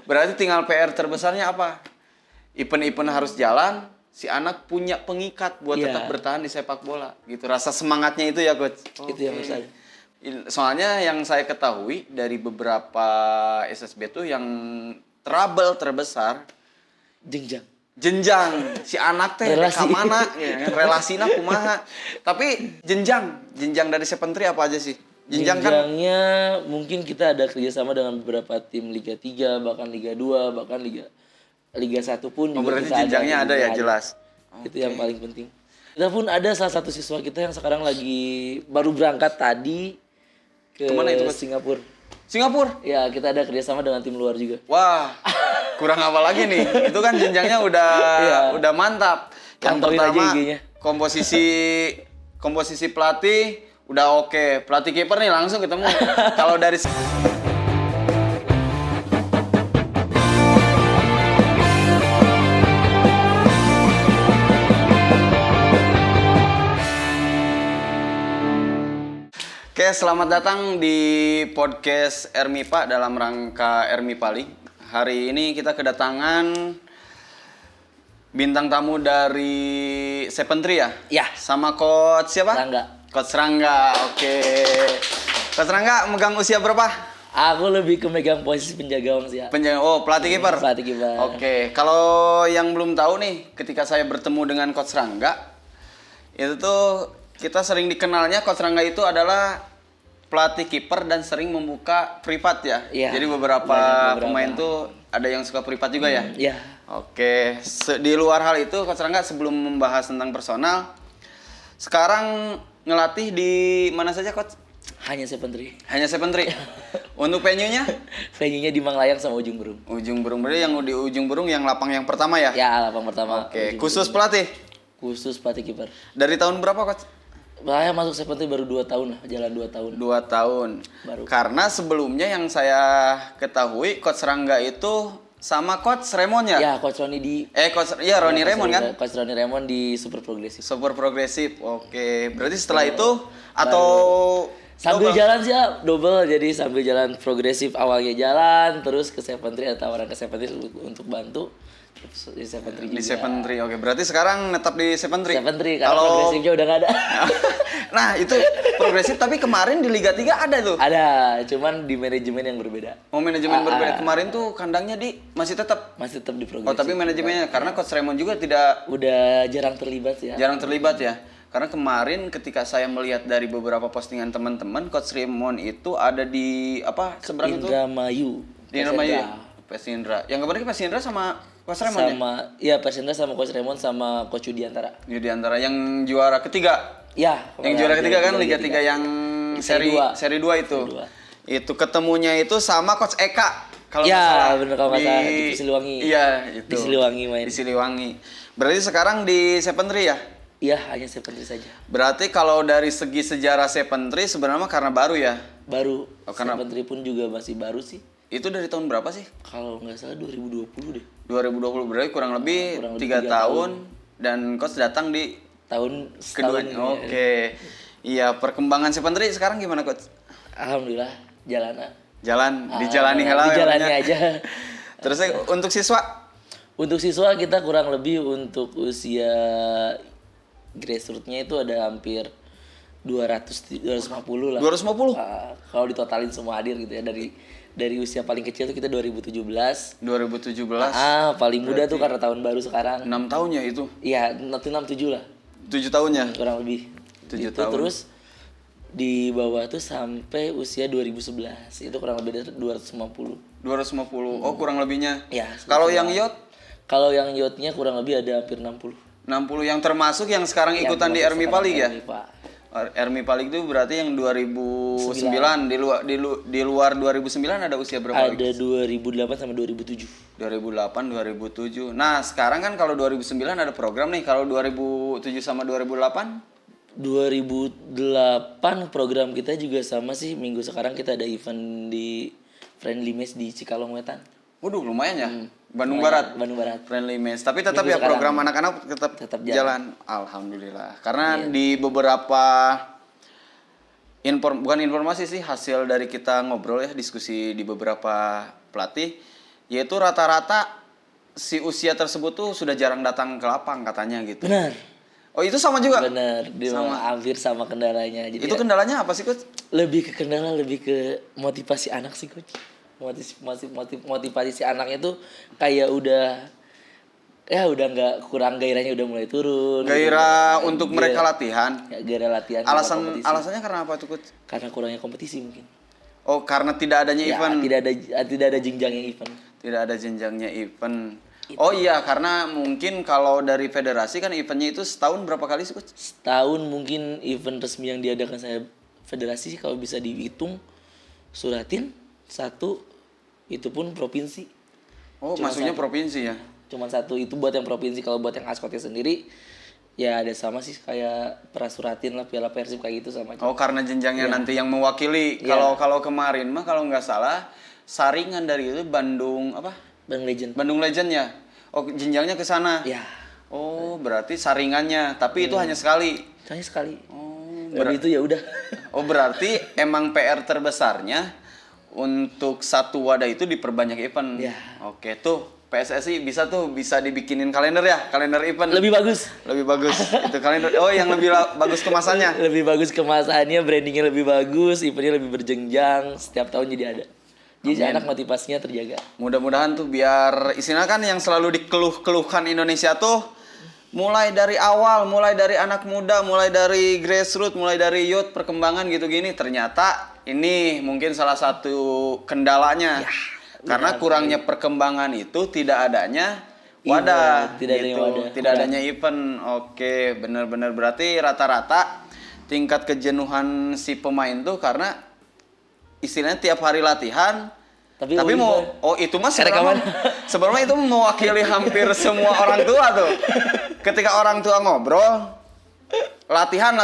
Berarti tinggal PR terbesarnya apa? Event-event harus jalan, si anak punya pengikat buat tetap bertahan di sepak bola. Gitu. Rasa semangatnya itu ya, Coach. Itu yang harus ada. Soalnya yang saya ketahui dari beberapa SSB tuh yang trouble terbesar jenjang si anak teh ka mana ya, relasina kumaha. Tapi jenjang dari Seventry apa aja sih? Jenjangnya kan, mungkin kita ada kerjasama dengan beberapa tim Liga 3, bahkan Liga 2, bahkan Liga 1 pun juga berarti kita jenjangnya ada ya, jelas. Itu yang paling penting. Kita pun ada salah satu siswa kita yang sekarang lagi baru berangkat tadi ke Singapura. Ya, kita ada kerjasama dengan tim luar juga. Wah, kurang apa lagi nih? Itu kan jenjangnya udah mantap. Yang pertama komposisi pelatih udah oke. Pelatih kiper nih langsung ketemu. Kalau dari Oke, selamat datang di podcast Ermipa dalam rangka Ermipa League. Hari ini kita kedatangan bintang tamu dari Seventry ya? Ya. Sama Coach siapa? Coach Rangga, oke. Coach Rangga megang usia berapa? Aku lebih ke megang posisi penjaga gawang sih ya. Pelatih kiper? Pelatih kiper. Oke, kalau yang belum tahu nih, ketika saya bertemu dengan Coach Rangga, itu tuh kita sering dikenalnya Coach Rangga itu adalah pelatih kiper dan sering membuka privat ya. Jadi beberapa pemain tuh ada yang suka privat juga ya. Iya. Oke, di luar hal itu Coach Rangga sebelum membahas tentang personal, sekarang ngelatih di mana saja Coach? Hanya Seventry. Untuk venue-nya? Venue-nya di Manglayang sama Ujung Berung. Berarti yang di Ujung Berung yang lapang yang pertama ya? Ya, lapang pertama. Oke, khusus pelatih? Khusus pelatih kiper. Dari tahun berapa Coach? Saya masuk Seventry baru 2 tahun lah, jalan 2 tahun. 2 tahun. Baru. Karena sebelumnya yang saya ketahui Coach Rangga itu sama Coach Raymond ya? Ya, Coach Roni Roni Raymond kan? Coach Roni Raymond di Super Progresif. Oke. Berarti setelah itu atau sambil jalan sih ya, double. Jadi sambil jalan progresif, awalnya jalan, terus ke Seventry, ada tawaran ke Seventry untuk bantu. Di Seventry juga. Di Seventry, oke. Berarti sekarang netap di Seventry? Seventry, karena progresifnya udah nggak ada. Nah, itu progresif, tapi kemarin di Liga 3 ada tuh? Ada, cuman di manajemen yang berbeda. Oh, manajemen berbeda. Kemarin tuh kandangnya masih tetap di progresif. Oh, tapi manajemennya, karena Coach Raymond juga udah jarang terlibat ya. Karena kemarin ketika saya melihat dari beberapa postingan teman-teman, Coach Raymond itu ada di seberang itu? Indramayu. Di Indramayu. Pesindra. Yang kemarin Pesindra sama Coach Raymond Pesindra sama Coach Raymond sama Coach Yudiantara. Yang juara ketiga. Ya. Yang juara ketiga kan Liga 3 yang seri 2 itu. Itu ketemunya itu sama Coach Eka. Kalau nggak salah. Ya, benar kalau nggak salah di Siliwangi. Iya, itu. Di Siliwangi main. Di Siliwangi. Berarti sekarang di Seventry ya? Iya, hanya Seventry saja. Berarti kalau dari segi sejarah Seventry sebenarnya karena baru ya? Baru. Seventry pun juga masih baru sih. Itu dari tahun berapa sih? Kalau nggak salah 2020 deh. 2020 berarti kurang lebih 3 tahun. Dan Coach datang di tahun kedua. Oke. Iya, perkembangan Seventry sekarang gimana Coach? Alhamdulillah, dijalani aja. Terus untuk siswa? Untuk siswa kita kurang lebih untuk usia grassroots-nya itu ada hampir 250 lah. 250? Kalau ditotalin semua hadir gitu ya, dari usia paling kecil tuh kita 2017. Paling muda tuh karena tahun baru sekarang. 6 tahun ya itu? Iya, 6-7 lah. 7 tahunnya? Kurang lebih. 7 tahun. Terus di bawah tuh sampai usia 2011. Itu kurang lebih dari 250. Oh, kurang lebihnya. Ya. Kalau yang youth? Kalau yang youth-nya kurang lebih ada hampir 60. 60 yang termasuk yang sekarang ikutan di Ermipa League ya? Ermipa League itu berarti yang 2009 di luar 2009 ada usia berapa? Ada 2008 sama 2007. 2008 2007. Nah, sekarang kan kalau 2009 ada program nih. Kalau 2007 sama 2008? 2008 program kita juga sama sih. Minggu sekarang kita ada event di Friendly Match di Cikalong Wetan. Waduh, lumayan ya. Bandung Barat. Friendly Match. Tapi tetap minggu ya sekarang, program anak-anak tetap jalan. Alhamdulillah. Karena di beberapa bukan informasi sih, hasil dari kita ngobrol ya, diskusi di beberapa pelatih, yaitu rata-rata si usia tersebut tuh sudah jarang datang ke lapang katanya gitu. Benar. Oh itu sama juga? Benar, hampir sama kendalanya. Jadi itu kendalanya apa sih Coach? Lebih ke kendala, lebih ke motivasi anak sih Coach. Motivasi si anaknya tuh kayak udah nggak, kurang gairahnya, udah mulai turun. Gairah gitu. Untuk mereka latihan? Ya, gairah latihan. Alasannya karena apa tuh Coach? Karena kurangnya kompetisi mungkin. Oh karena tidak adanya event? Tidak ada jenjangnya event. Tidak ada jenjangnya event. Oh iya, karena mungkin kalau dari federasi kan eventnya itu setahun berapa kali sih Coach? Setahun mungkin event resmi yang diadakan saya federasi sih kalau bisa dihitung Suratin satu, itu pun provinsi. Oh masuknya provinsi ya? Cuman satu, itu buat yang provinsi. Kalau buat yang askotnya sendiri ya ada sama sih kayak Prasuratin lah, Piala Persib kayak gitu sama. Oh karena jenjangnya nanti yang mewakili. Kalau kemarin mah kalau nggak salah saringan dari itu Bandung Bandung Legend ya. Oh jenjangnya ke sana. Ya. Oh berarti saringannya, tapi itu hanya sekali. Hanya sekali. Oh itu ya udah. Oh berarti emang PR terbesarnya untuk satu wadah itu diperbanyak event. Ya. Oke tuh PSSI bisa dibikinin kalender ya, kalender event. Lebih bagus. Itu kalender. Oh yang lebih bagus kemasannya. Lebih bagus kemasannya, brandingnya lebih bagus, eventnya lebih berjenjang, setiap tahun jadi ada. Jadi anak motivasinya terjaga. Mudah-mudahan tuh biar istilahnya kan yang selalu dikeluh-keluhkan Indonesia tuh mulai dari awal, mulai dari anak muda, mulai dari grassroots, mulai dari youth perkembangan gitu gini. Ternyata ini mungkin salah satu kendalanya. Ya, karena kurangnya perkembangan itu tidak adanya wadah. Tidak adanya event. Oke, benar-benar berarti rata-rata tingkat kejenuhan si pemain tuh karena istilahnya tiap hari latihan tapi itu mas sebenarnya itu mewakili hampir semua orang tua tuh. Ketika orang tua ngobrol latihan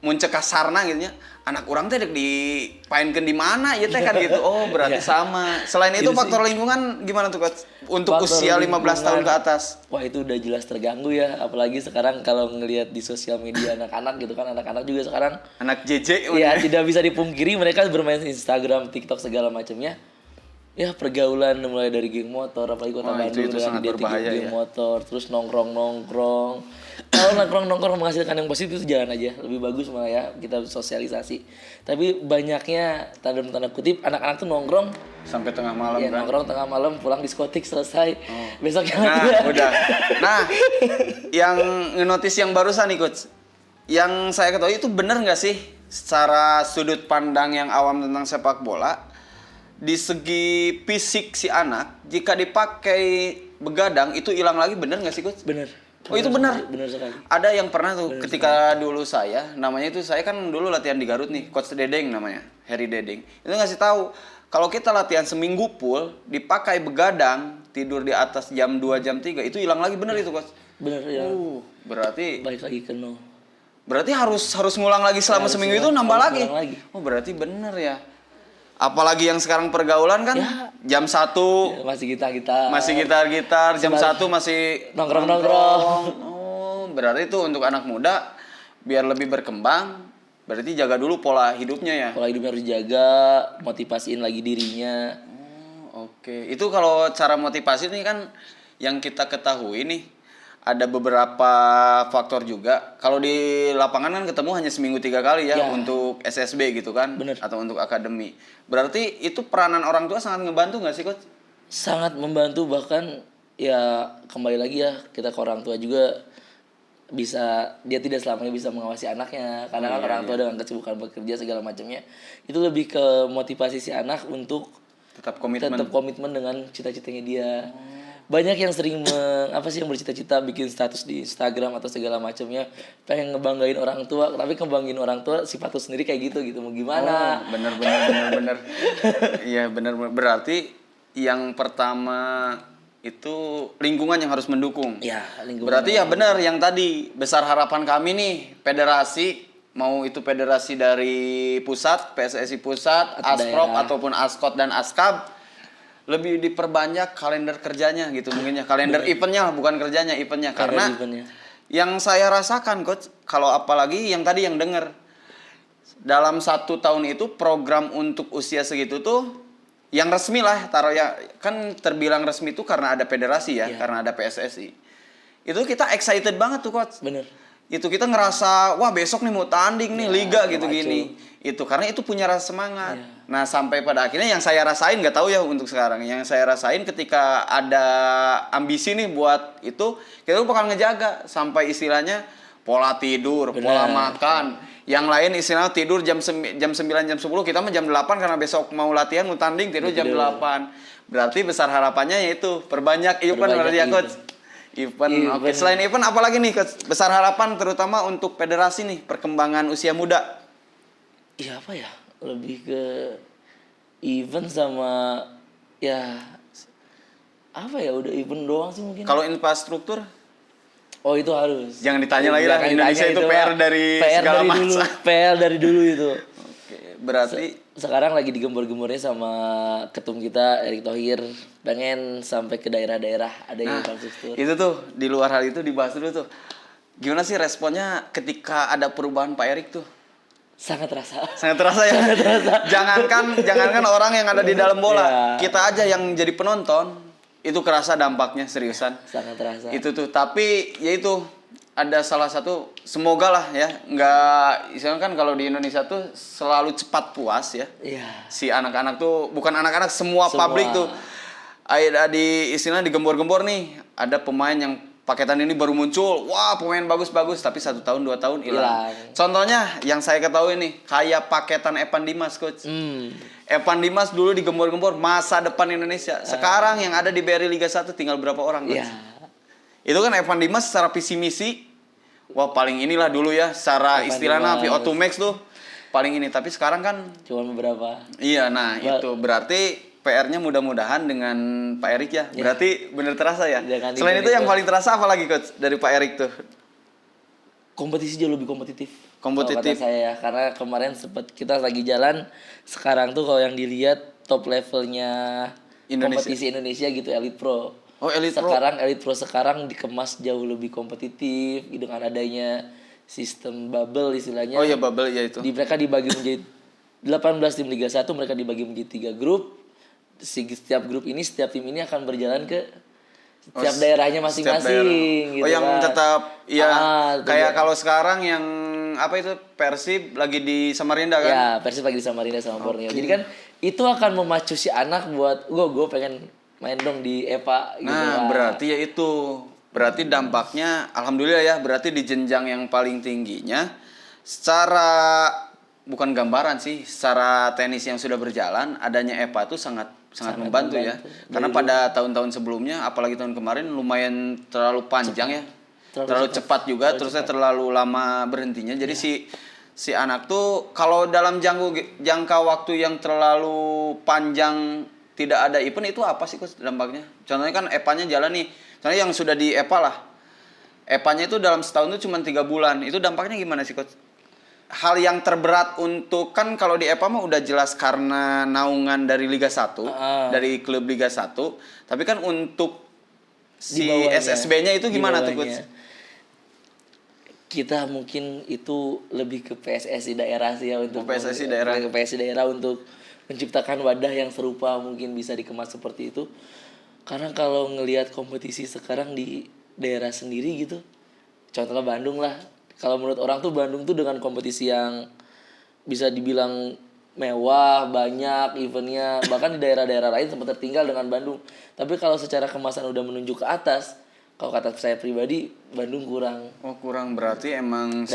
muncul kasarna gitu nya, anak orang teh dipainkeun di mana ya teh kan gitu. Oh berarti sama. Selain itu faktor lingkungan gimana tuh Coach untuk usia 15 tahun ke atas? Wah itu udah jelas terganggu ya, apalagi sekarang kalau ngelihat di sosial media anak-anak gitu kan, anak-anak juga sekarang anak JJ ya tidak bisa dipungkiri mereka bermain Instagram, TikTok segala macamnya. Ya pergaulan mulai dari geng motor, apalagi kota Bandung itu sangat berbahaya geng motor, terus nongkrong. Kalau nongkrong menghasilkan yang positif itu jalan aja, lebih bagus malah ya kita sosialisasi. Tapi banyaknya tanda kutip anak-anak tuh nongkrong sampai tengah malam ya, kan? Nongkrong tengah malam, pulang diskotik selesai. Besoknya udah. Nah, yang ngenotis yang barusan nih Coach, yang saya ketahui itu benar nggak sih secara sudut pandang yang awam tentang sepak bola? Di segi fisik si anak jika dipakai begadang itu hilang lagi, bener nggak sih Coach? Bener. Oh itu benar. Benar sekali. Ada yang pernah tuh ketika dulu saya, namanya itu saya kan dulu latihan di Garut nih, Coach Dedeng namanya, Harry Dedeng. Itu ngasih tahu kalau kita latihan seminggu full dipakai begadang, tidur di atas jam 2 jam 3 itu hilang lagi, bener itu Coach? Bener ya. Berarti balik lagi ke nol. Berarti harus ngulang lagi selama seminggu itu nambah lagi. Oh berarti bener ya. Apalagi yang sekarang pergaulan kan ya. Jam 1 ya, masih gitar, jam 1 masih nongkrong. Oh, berarti itu untuk anak muda biar lebih berkembang, berarti jaga dulu pola hidupnya ya. Pola hidupnya harus dijaga, motivasiin lagi dirinya. Oke. Itu kalau cara motivasi ini kan yang kita ketahui nih ada beberapa faktor juga. Kalau di lapangan kan ketemu hanya seminggu 3 kali ya untuk SSB gitu kan. Bener. Atau untuk akademi. Berarti itu peranan orang tua sangat ngebantu nggak sih Coach? Sangat membantu, bahkan ya kembali lagi ya kita ke orang tua juga dia tidak selamanya bisa mengawasi anaknya karena orang tua dengan kesibukan bekerja segala macamnya. Itu lebih ke motivasi si anak untuk tetap komitmen dengan cita-citanya dia. Banyak yang sering yang bercita-cita bikin status di Instagram atau segala macamnya pengen ngebanggain orang tua, tapi ngebanggain orang tua sifat lu sendiri kayak gitu mau gimana? Bener. Iya bener. Berarti yang pertama itu lingkungan yang harus mendukung. Ya, lingkungan. Berarti ya benar yang tadi besar harapan kami nih federasi, mau itu federasi dari pusat, PSSI pusat, Asprop ataupun Askot dan Askab, lebih diperbanyak kalender kerjanya gitu mungkin ya, kalender eventnya, bukan kerjanya, eventnya. Karena yang saya rasakan Coach, kalau apalagi yang tadi yang dengar dalam 1 tahun itu program untuk usia segitu tuh yang resmi lah, taruh ya, kan terbilang resmi itu karena ada federasi ya, Iya. karena ada PSSI. Itu kita excited banget tuh coach. Bener. Itu kita ngerasa wah besok nih mau tanding nih Ya, liga gitu memacu. gini. Itu karena itu punya rasa semangat. Iya. Nah, sampai pada akhirnya yang saya rasain nggak tahu ya untuk sekarang. Yang saya rasain ketika ada ambisi nih buat itu, kita tuh bakal ngejaga sampai istilahnya pola tidur, pola Benar. makan. Yang lain istilahnya tidur jam 9, jam 10, kita mah jam 8 karena besok mau latihan, mau tanding, tidur jam Tidur. 8. Berarti besar harapannya yaitu perbanyak event Perbanyak berarti ya event. coach. Event. Oke, Event. selain event apa lagi nih coach? Besar harapan terutama untuk federasi nih, perkembangan usia muda. Iya apa ya? Lebih ke event sama ya apa ya, udah event doang sih mungkin. Kalau infrastruktur Oh itu harus. jangan ditanya lagi lah, Jangan Indonesia ditanya itu PR Pak. dari PR segala dari dulu, masa. PR dari dulu itu. Oke, berarti Sekarang lagi digembor-gembornya sama ketum kita Erick Thohir, pengen sampai ke daerah-daerah ada nah, infrastruktur. itu tuh di luar hal itu dibahas dulu tuh. Gimana sih responnya ketika ada perubahan Pak Erik tuh? Sangat terasa. Sangat terasa ya. Jangankan orang yang ada di dalam bola, Ya. kita aja yang jadi penonton itu kerasa dampaknya seriusan. Sangat terasa. Itu tuh, tapi ya itu ada salah satu, semoga lah ya, nggak istilahnya kan kalau di Indonesia tuh selalu cepat puas ya. Iya. Si anak-anak tuh, bukan anak-anak, semua Semua. publik tuh ada di istilahnya digembor-gembor nih, ada pemain yang paketan ini baru muncul, wah pemain bagus-bagus, tapi 1 tahun 2 tahun hilang. Hilang. Contohnya yang saya ketahui nih, kayak paketan Evan Dimas coach. Evan Dimas dulu digembor-gembor masa depan Indonesia. Sekarang yang ada di BRI Liga 1 tinggal berapa orang coach? Iya. Itu kan Evan Dimas secara visi misi, wah paling inilah dulu ya, secara Evan istilahnya Dimas. VO2 Max tuh paling ini. Tapi sekarang kan, Cuman beberapa. iya nah itu berarti PR-nya mudah-mudahan dengan Pak Erik ya. Berarti bener terasa ya. Jangan Selain itu yang dibandingkan. paling terasa apa lagi coach dari Pak Erik tuh? Kompetisi jauh lebih kompetitif. Kompetitif. Kalau kata saya ya, karena kemarin sempat kita lagi jalan, sekarang tuh kalau yang dilihat top levelnya Indonesia. kompetisi Indonesia gitu Elite Pro. Oh, Elite Pro. Sekarang Elite Pro sekarang dikemas jauh lebih kompetitif dengan adanya sistem bubble istilahnya. Oh ya bubble ya itu. Mereka dibagi menjadi 18 tim Liga 1, mereka dibagi menjadi 3 grup. Setiap grup ini, setiap tim ini akan berjalan ke setiap daerahnya Setiap masing-masing daerah. gitu Oh yang kan. tetap ya kayak tujuan. kalau sekarang yang apa itu Persib lagi di Samarinda kan? Ya, Persib lagi di Samarinda sama Borneo. Jadi kan itu akan memacu si anak buat gue pengen main dong di EPA gitu. Nah, kan. berarti ya itu. Berarti dampaknya alhamdulillah ya, berarti di jenjang yang paling tingginya secara bukan gambaran sih, secara tenis yang sudah berjalan adanya EPA itu sangat membantu ya. Karena pada tahun-tahun sebelumnya apalagi tahun kemarin lumayan terlalu panjang ya. Terlalu cepat juga, terusnya terlalu lama berhentinya. Jadi si anak tuh kalau dalam jangka waktu yang terlalu panjang tidak ada event itu apa sih Coach dampaknya? Contohnya kan EPA-nya jalan nih. Contohnya yang sudah di EPA lah. EPA-nya itu dalam setahun itu cuma 3 bulan. Itu dampaknya gimana sih Coach? Hal yang terberat untuk kan kalau di EPA mah udah jelas karena naungan dari Liga 1, dari klub Liga 1. Tapi kan untuk si bawahnya, SSB-nya itu gimana tuh Coach? bawahnya. Kita mungkin itu lebih ke PSSI daerah sih ya untuk PSSI daerah. ke PSSI daerah untuk menciptakan wadah yang serupa mungkin bisa dikemas seperti itu. Karena kalau ngelihat kompetisi sekarang di daerah sendiri gitu, contohnya Bandung lah. Kalau menurut orang tuh Bandung tuh dengan kompetisi yang bisa dibilang mewah, banyak eventnya, bahkan di daerah-daerah lain sempat tertinggal dengan Bandung. Tapi kalau secara kemasan udah menunjuk ke atas, kalau kata saya pribadi Bandung kurang. Oh kurang, berarti emang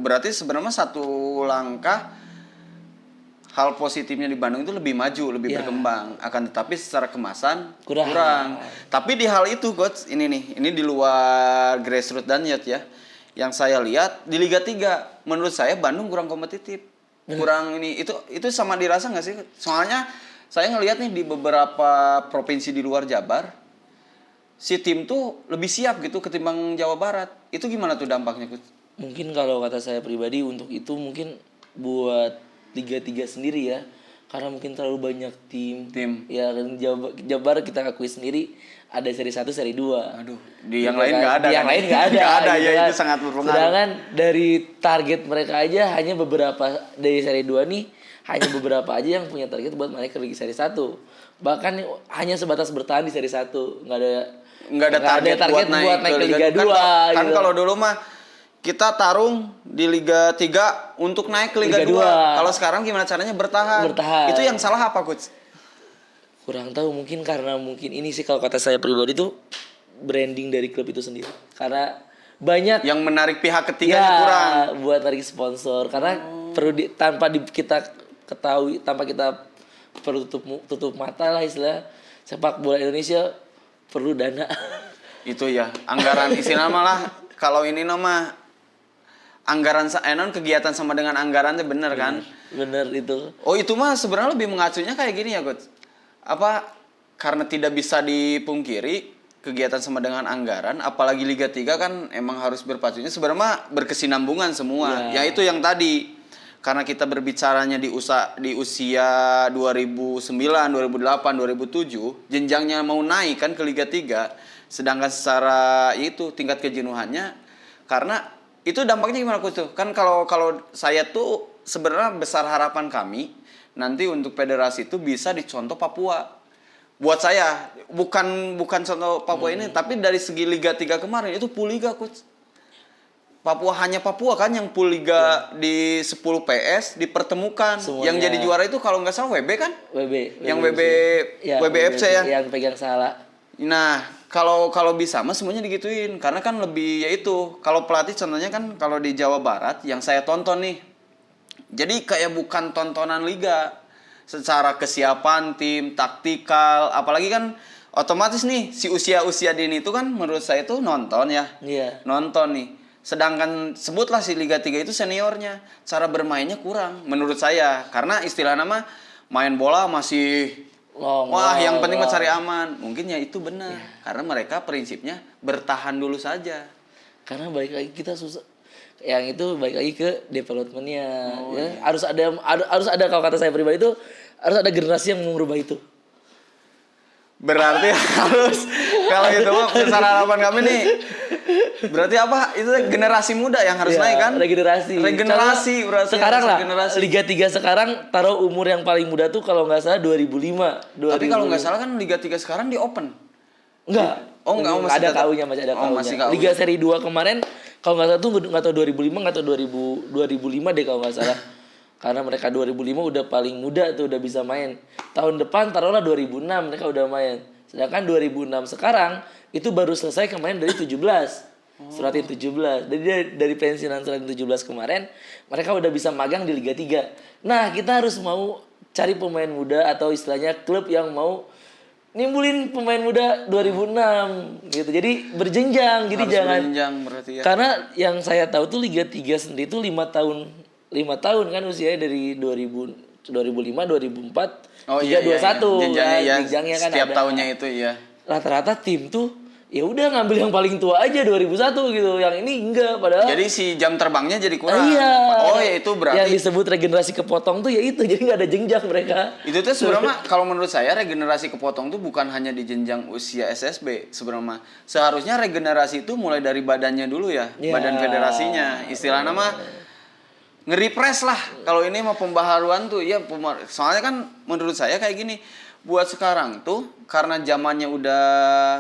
berarti sebenarnya satu langkah hal positifnya di Bandung itu lebih maju, lebih berkembang. Akan tetapi secara kemasan kurang. Tapi di hal itu Coach, ini di luar grassroots dan youth ya. Yang saya lihat di Liga 3 menurut saya Bandung kurang kompetitif. Kurang ini itu sama dirasa nggak sih? Soalnya saya ngelihat nih di beberapa provinsi di luar Jabar si tim tuh lebih siap gitu ketimbang Jawa Barat. Itu gimana tuh dampaknya Coach? Mungkin kalau kata saya pribadi untuk itu mungkin buat Liga 3 sendiri ya. Karena mungkin terlalu banyak tim. Ya kan Jabar kita akui sendiri ada seri 1, seri 2. Aduh, di yang lain nggak ada. Di yang lain nggak ada. Nggak ada gitu ya, kan. itu sangat berpengaruh. Sedangkan dari target mereka aja hanya beberapa dari seri 2 nih hanya beberapa aja yang punya target buat naik ke Liga Seri 1. Bahkan hanya sebatas bertahan di Seri 1, Nggak ada target buat naik ke Liga 2 kan gitu. kalau dulu mah kita tarung di Liga 3 untuk naik ke Liga 2. Kalau sekarang gimana caranya bertahan? Itu yang salah apa, Coach? Kurang tahu, mungkin karena ini sih kalau kata saya pribadi tuh branding dari klub itu sendiri. Karena banyak yang menarik pihak ketiganya kurang buat tarik sponsor. Karena kita ketahui, tanpa kita perlu tutup mata lah istilah, sepak bola Indonesia perlu dana. Itu ya, anggaran istilah malah kalau ini nama anggaran kegiatan sama dengan anggaran itu bener kan? Bener itu. Oh, itu mah sebenarnya lebih mengacunya kayak gini ya, Coach. Karena tidak bisa dipungkiri kegiatan sama dengan anggaran, apalagi Liga 3 kan emang harus berpacunya sebenarnya berkesinambungan semua. Ya itu yang tadi. Karena kita berbicaranya di usia 2009, 2008, 2007, jenjangnya mau naik kan ke Liga 3, sedangkan secara itu tingkat kejenuhannya, karena itu dampaknya gimana Coach tuh? Kan kalau saya tuh sebenarnya besar harapan kami nanti untuk federasi itu bisa dicontoh Papua. Buat saya bukan contoh Papua ini, tapi dari segi Liga 3 kemarin itu full liga, Coach. Hanya Papua kan yang full liga di 10 PS dipertemukan. Semuanya. Yang jadi juara itu kalau nggak salah WB kan? Yang WBFC ya. Yang pegang salah. Nah, kalau bisa mah semuanya digituin, karena kan lebih yaitu kalau pelatih contohnya kan kalau di Jawa Barat yang saya tonton nih. Jadi kayak bukan tontonan liga. Secara kesiapan tim, taktikal, apalagi kan otomatis nih si usia dini itu kan menurut saya itu nonton ya. Iya. Nonton nih. Sedangkan sebutlah si Liga 3 itu seniornya, cara bermainnya kurang menurut saya. Karena istilah nama main bola masih yang penting mencari aman. Mungkin ya itu benar. Karena mereka prinsipnya bertahan dulu saja. Karena balik lagi kita susah. Yang itu balik lagi ke developmentnya. Harus ada kalau kata saya pribadi itu harus ada generasi yang merubah itu. Berarti harus kalau itu mah besar harapan kami nih. Berarti apa? Itu generasi muda yang harus naik kan? Regenerasi berarti. Sekarang lah Liga 3 sekarang taruh umur yang paling muda tuh kalau nggak salah 2005. Tapi kalau nggak salah kan Liga 3 sekarang di open. Enggak. Masih ada KU-nya, masih ada KU-nya. Liga Seri 2 kemarin kalau nggak salah tuh nggak tahu 2005 nggak tahu 2005 deh kalau nggak salah. Karena mereka 2005 udah paling muda tuh udah bisa main. Tahun depan taruhlah 2006 mereka udah main. Sedangkan 2006 sekarang itu baru selesai kemarin dari 17. Suratin 17. Jadi dari pensiunan Suratin 17 kemarin mereka udah bisa magang di Liga 3. Nah, kita harus mau cari pemain muda atau istilahnya klub yang mau nimbulin pemain muda 2006 gitu. Jadi berjenjang. Jadi harus jangan berjenjang berarti ya. Karena yang saya tahu tuh Liga 3 sendiri tuh 5 tahun kan usianya dari 2005, 2004, 21 jenjangnya kan setiap ada. tahunnya itu ya. Rata-rata tim tuh ya udah ngambil yang paling tua aja 2001 gitu. Yang ini enggak padahal. Jadi si jam terbangnya jadi kurang. Iya. Oh ya itu berarti. Yang disebut regenerasi kepotong tuh ya itu. Jadi nggak ada jenjang mereka. Itu tuh sebenarnya kalau menurut saya regenerasi kepotong tuh bukan hanya di jenjang usia SSB sebenarnya. Seharusnya regenerasi itu mulai dari badannya dulu ya. Badan federasinya. Istilah nama nge-refresh lah. Kalau ini mah pembaharuan tuh ya soalnya kan menurut saya kayak gini. Buat sekarang tuh karena zamannya udah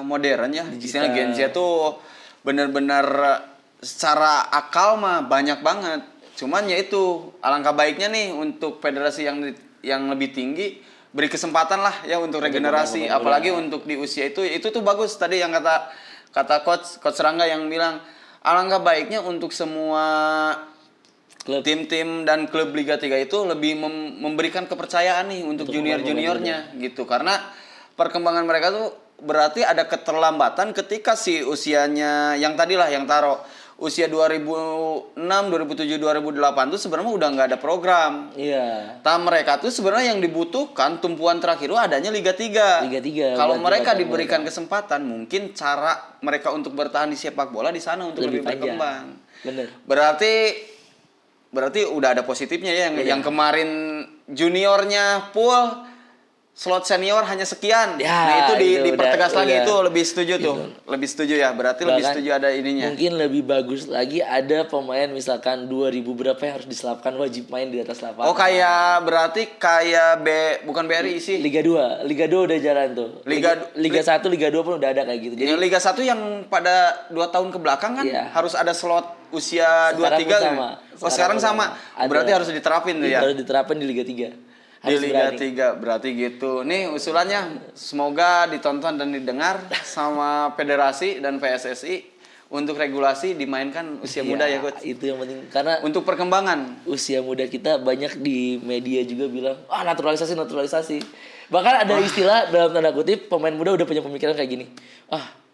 modern ya, istilahnya Gen Z tuh bener-bener secara akal mah banyak banget. Cuman ya itu alangkah baiknya nih untuk federasi yang lebih tinggi beri kesempatan lah ya untuk regenerasi, apalagi untuk di usia itu tuh bagus tadi yang kata coach Rangga yang bilang alangkah baiknya untuk semua tim-tim dan klub Liga 3 itu lebih memberikan kepercayaan nih untuk junior-juniornya gitu. Karena perkembangan mereka tuh berarti ada keterlambatan ketika si usianya yang tadilah yang taruh usia 2006, 2007, 2008 tuh sebenarnya udah nggak ada program. Iya. Mereka tuh sebenarnya yang dibutuhkan tumpuan terakhir itu adanya Liga 3. Liga 3. Kalau mereka diberikan kesempatan, mungkin cara mereka untuk bertahan di sepak bola di sana untuk lebih berkembang. Bener. Berarti udah ada positifnya ya yang kemarin juniornya full slot senior hanya sekian. Ya, Nah, itu itu dipertegas udah- lagi, udah. itu lebih setuju tuh. Lebih setuju ya. Berarti lebih Bahkan setuju ada ininya. mungkin lebih bagus lagi ada pemain misalkan 2000 berapa yang harus diselapkan wajib main di atas lapangan. Oh, berarti kayak bukan BRI sih. Liga 2 udah jalan tuh. Liga 1, Liga 2 pun udah ada kayak gitu. Jadi Yang Liga 1 yang pada 2 tahun ke belakang kan Iya. harus ada slot usia Sekarang 23 pun kan? sama. Oh, sekarang sama. Ada. Berarti harus diterapin tuh ya. harus diterapin di Liga 3. Di Harus Liga berani. 3 berarti gitu. Nih usulannya semoga ditonton dan didengar sama federasi dan PSSI untuk regulasi dimainkan usia muda ya, Coach. Itu yang penting karena Untuk perkembangan. usia muda kita banyak di media juga bilang naturalisasi. Bahkan ada istilah dalam tanda kutip pemain muda udah punya pemikiran kayak gini.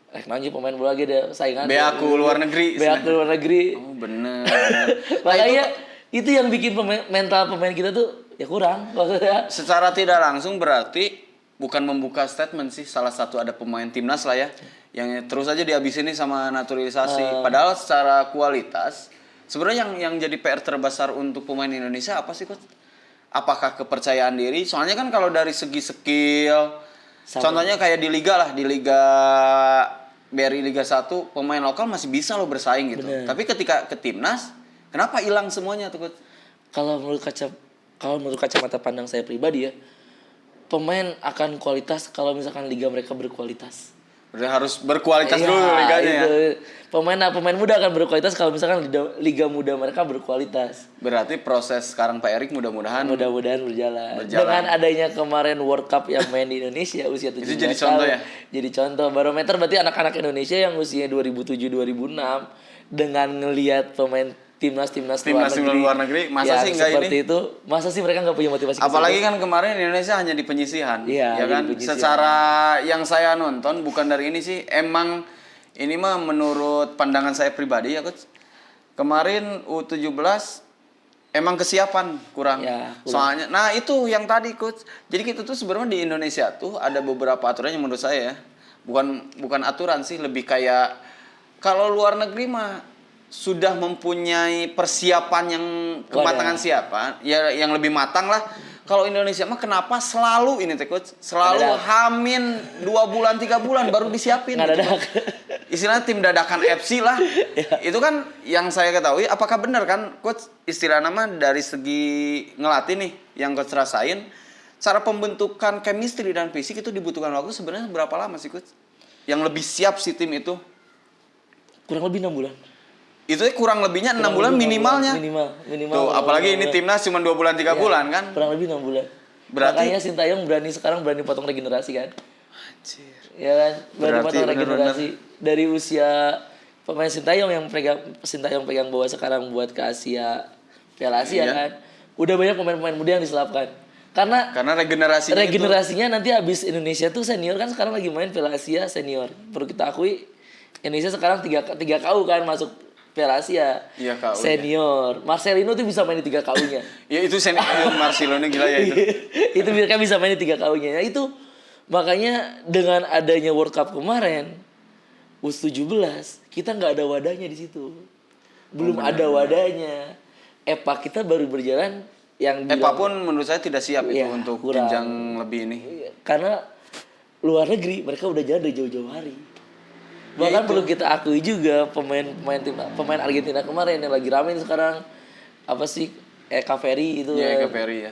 Rek nanti pemain bola lagi ada saingan. Beaku luar negeri. Luar negeri. Oh, bener. Makanya itu yang bikin mental pemain kita tuh ya kurang maksudnya. Secara tidak langsung berarti bukan membuka statement sih, salah satu ada pemain timnas lah ya yang terus aja dihabisin nih sama naturalisasi. Padahal secara kualitas sebenarnya yang jadi PR terbesar untuk pemain Indonesia apa sih, Coach? Apakah kepercayaan diri? Soalnya kan kalau dari segi skill, contohnya kayak di liga lah, di Liga BRI Liga 1 pemain lokal masih bisa loh bersaing gitu. Bener. Tapi ketika ke timnas, kenapa hilang semuanya tuh, Coach? Kalau menurut kacamata pandang saya pribadi ya, pemain akan kualitas kalau misalkan liga mereka berkualitas. Berarti harus berkualitas Iya, dulu liganya ya. itu. Pemain muda akan berkualitas kalau misalkan liga muda mereka berkualitas. Berarti proses sekarang Pak Erik mudah-mudahan Mudah-mudahan berjalan. Dengan adanya kemarin World Cup yang main di Indonesia usia 17 jadi contoh tahun. ya? Jadi contoh barometer berarti anak-anak Indonesia yang usia 2007-2006 dengan ngelihat pemain timnas luar negeri, masa yang sih nggak seperti itu, masa sih mereka nggak punya motivasi? apalagi kan kemarin Indonesia hanya di penyisihan, Iya, ya kan? di penyisihan. Secara yang saya nonton bukan dari ini sih, emang ini mah menurut pandangan saya pribadi ya, Coach. Kemarin U17 emang kesiapan kurang. Ya, kurang. Soalnya, nah itu yang tadi, Coach. Jadi kita tuh sebenarnya di Indonesia tuh ada beberapa aturan yang menurut saya ya, bukan aturan sih, lebih kayak kalau luar negeri mah sudah mempunyai persiapan yang kematangan siapa ya, yang lebih matang lah. Kalau Indonesia mah kenapa selalu ini teh, Coach, selalu hamin 2 bulan 3 bulan baru disiapin gitu. Istilahnya tim dadakan FC lah. Itu kan yang saya ketahui. Apakah benar kan, Coach, istilah nama dari segi ngelatih nih yang Coach rasain, cara pembentukan chemistry dan fisik itu dibutuhkan waktu sebenarnya berapa lama sih, Coach? Yang lebih siap si tim itu? Kurang lebih 6 bulan. Itu kurang lebihnya 6 bulan minimalnya. Minimal. Tuh, apalagi ini timnas cuma 2 bulan 3 bulan kan. Kurang lebih 6 bulan. Berarti makanya Sintayong berani potong regenerasi kan. Anjir. Ya kan, berani Berarti potong bener-bener. regenerasi dari usia pemain Sintayong yang pegang bawa sekarang buat ke Piala Asia Iya. kan. Udah banyak pemain-pemain muda yang diselapkan. Karena regenerasinya nanti habis Indonesia tuh senior kan sekarang lagi main Piala Asia senior. Perlu kita akui Indonesia sekarang 3 KU kan masuk Piala Asia. Iya, KU, senior. Marcelino tuh bisa main di 3 KU-nya. ya itu Marcelino gila ya itu. Itu mereka bisa main di 3 KU-nya. Ya, itu makanya dengan adanya World Cup kemarin U17 kita nggak ada wadahnya di situ. Belum ada wadahnya. EPA kita baru berjalan yang EPA pun menurut saya tidak siap itu Iya, untuk kurang. jenjang lebih ini. Karena luar negeri mereka udah jalan dari jauh-jauh hari. Bahkan perlu kita akui juga pemain Argentina kemarin yang lagi rame sekarang apa sih Caveri itu. Iya, Caveri ya.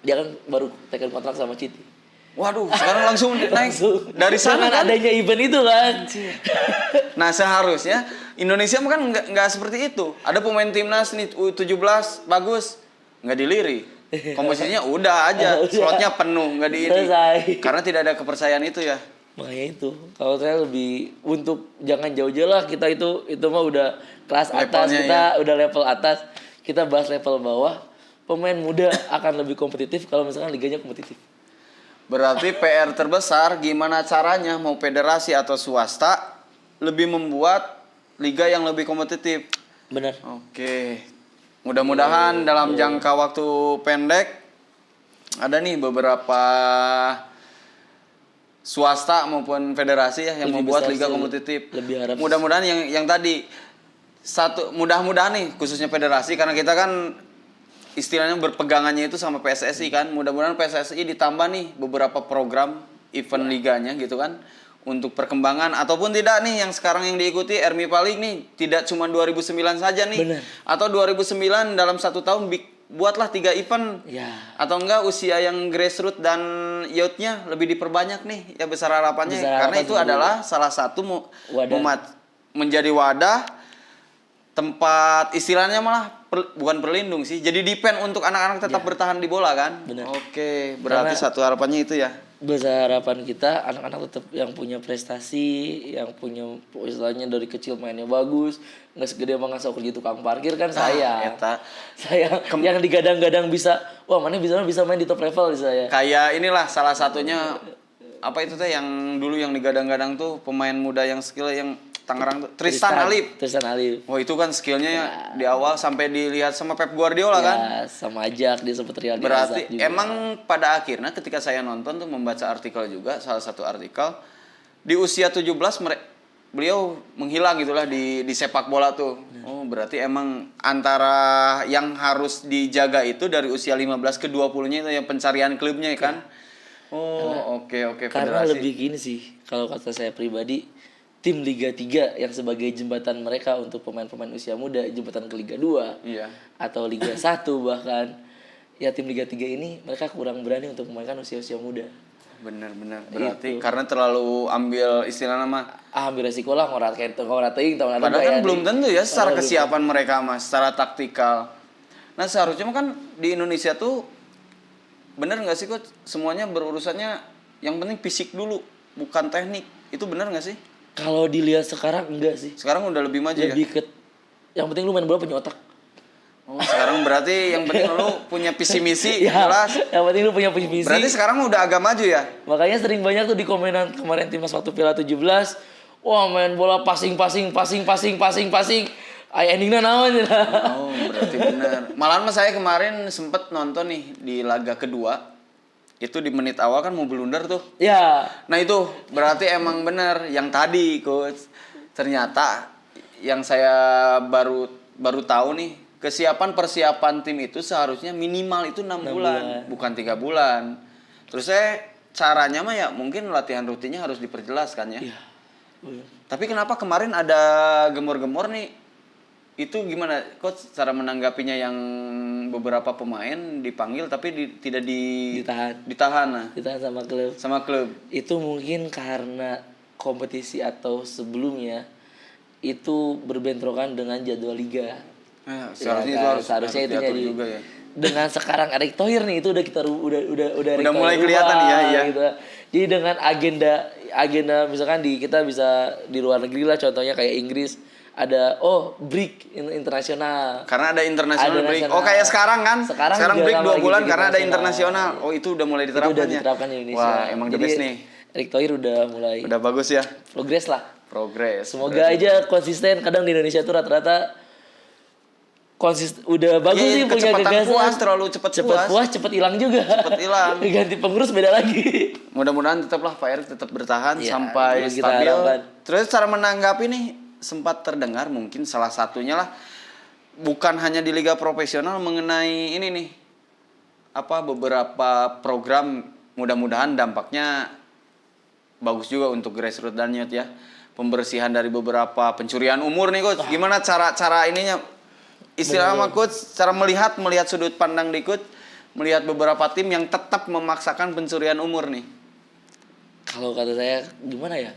Dia kan baru tekan kontrak sama City. Waduh, sekarang langsung naik dari sana Dengan kan. adanya event itu kan. Nah, seharusnya Indonesia kan nggak seperti itu. Ada pemain timnas nih U17 bagus, nggak dilirik. Komposisinya udah aja, slotnya penuh, nggak diiri. Karena tidak ada kepercayaan itu ya. Makanya itu, kalau saya lebih untuk jangan jauh-jauh lah, kita itu mah udah kelas atas, Levelnya, udah level atas, kita bahas level bawah. Pemain muda akan lebih kompetitif kalau misalkan liganya kompetitif. Berarti PR terbesar gimana caranya mau federasi atau swasta lebih membuat liga yang lebih kompetitif. Benar. Oke. Mudah-mudahan dalam jangka waktu pendek ada nih beberapa swasta maupun federasi ya yang Lebih membuat besar liga sih, kompetitif. lebih harap. Mudah-mudahan yang tadi mudah-mudahan nih khususnya federasi karena kita kan istilahnya berpegangannya itu sama PSSI kan. Mudah-mudahan PSSI ditambah nih beberapa program event liganya gitu kan. Untuk perkembangan ataupun tidak nih yang sekarang yang diikuti Ermipa League nih tidak cuma 2009 saja nih. Bener. Atau 2009 dalam 1 tahun buatlah 3 event. Ya. Atau enggak usia yang grassroots dan youth-nya lebih diperbanyak nih ya besar harapannya. Karena itu adalah salah satu menjadi wadah tempat istilahnya malah bukan berlindung sih. Jadi depend untuk anak-anak tetap bertahan di bola kan. Bener. Oke, berarti Karena satu harapannya itu ya. Besar harapan kita anak-anak tetap yang punya prestasi, yang punya istilahnya dari kecil mainnya bagus, nggak segede emang ngasih kerja tukang parkir kan saya. Saya yang digadang-gadang bisa, wah mana bisa main di top level saya. Kayak inilah salah satunya apa itu teh yang dulu yang digadang-gadang tuh pemain muda yang skill yang Tangerang tuh Tristan Alip. Wah itu kan skillnya ya. Di awal sampai dilihat sama Pep Guardiola kan. Sama Ajak dia sempat Real di Berarti juga. emang pada akhirnya ketika saya nonton tuh membaca artikel juga salah satu artikel di usia 17 beliau menghilang gitulah di sepak bola tuh. Oh berarti emang antara yang harus dijaga itu dari usia 15 ke 20-nya itu yang pencarian klubnya kan. Oh oke Karena federasi. lebih gini sih kalau kata saya pribadi, tim Liga 3 yang sebagai jembatan mereka untuk pemain-pemain usia muda, jembatan ke Liga 2 atau Liga 1 bahkan, ya tim Liga 3 ini mereka kurang berani untuk memainkan usia-usia muda. Bener berarti karena terlalu ambil istilahnya mah ambil resiko lah ngorateing tahun padahal kan belum tentu ya secara kesiapan mereka mas, secara taktikal. Nah seharusnya kan di Indonesia tuh bener nggak sih coach, semuanya berurusannya yang penting fisik dulu bukan teknik, itu bener nggak sih? Kalau dilihat sekarang enggak sih. Sekarang udah lebih maju lebih ke yang penting lu main bola punya otak. Oh, sekarang berarti yang penting lu punya visi misi jelas. Yang penting lu punya visi misi. Berarti sekarang udah agak maju ya? Makanya sering banyak tuh di komenan kemarin timnas waktu Piala 17, wah main bola passing. Ay endingnya naon ya. Oh, berarti benar. Malahan saya kemarin sempet nonton nih di laga kedua. Itu di menit awal kan mau blunder tuh. Ya. Nah itu berarti emang bener yang tadi coach. Ternyata yang saya baru tahu nih persiapan tim itu seharusnya minimal itu 6 bulan, bukan 3 bulan. Terus caranya mah ya mungkin latihan rutinnya harus diperjelas kan ya. Iya. Tapi kenapa kemarin ada gemor-gemor nih? Itu gimana coach cara menanggapinya yang beberapa pemain dipanggil tapi tidak ditahan nah. Ditahan sama klub. Itu mungkin karena kompetisi atau sebelumnya itu berbentrokan dengan jadwal liga. Seharusnya itu jadi juga ya. Dengan sekarang Erick Thohir nih itu udah mulai kelihatan ya. Gitu. Jadi dengan agenda misalkan kita bisa di luar negeri lah, contohnya kayak Inggris ada break internasional. Karena ada internasional break. Oh kayak sekarang kan? Sekarang break 2 bulan karena ada internasional. Oh itu udah mulai diterapkan. Itu udah diterapkan di Indonesia. Wah emang the best nih. Erick Thohir udah bagus ya. Progres. Semoga aja konsisten. Kadang di Indonesia tuh rata-rata udah bagus sih punya gagasan. Terlalu cepat puas, cepat hilang juga. Ganti pengurus beda lagi. Mudah-mudahan tetaplah Pak Erick tetap bertahan sampai stabil. Terus cara menanggapi nih sempat terdengar mungkin salah satunya lah bukan hanya di liga profesional mengenai ini nih beberapa program, mudah-mudahan dampaknya bagus juga untuk grassroots dan youth ya. Pembersihan dari beberapa pencurian umur nih coach. Gimana cara ininya? Istilahnya coach, cara melihat sudut pandang di coach, melihat beberapa tim yang tetap memaksakan pencurian umur nih. Kalau kata saya gimana ya?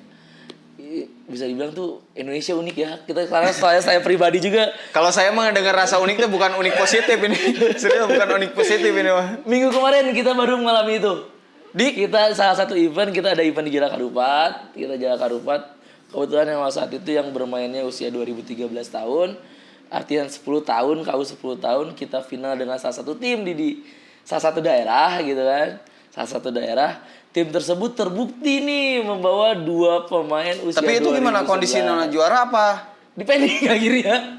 Bisa dibilang tuh Indonesia unik ya. Karena saya pribadi juga. Kalau saya mendengar rasa unik itu bukan unik positif ini. Serius bukan unik positif ini mah. Minggu kemarin kita baru mengalami itu. Kita salah satu event, kita ada event di Jalak Harupat. Kebetulan yang saat itu yang bermainnya usia 2013 tahun. Artinya 10 tahun, KU 10 tahun kita final dengan salah satu tim di salah satu daerah gitu kan. Salah satu daerah. Tim tersebut terbukti nih membawa 2 pemain usia 2011. Tapi itu gimana kondisinya juara apa? Dipending akhirnya.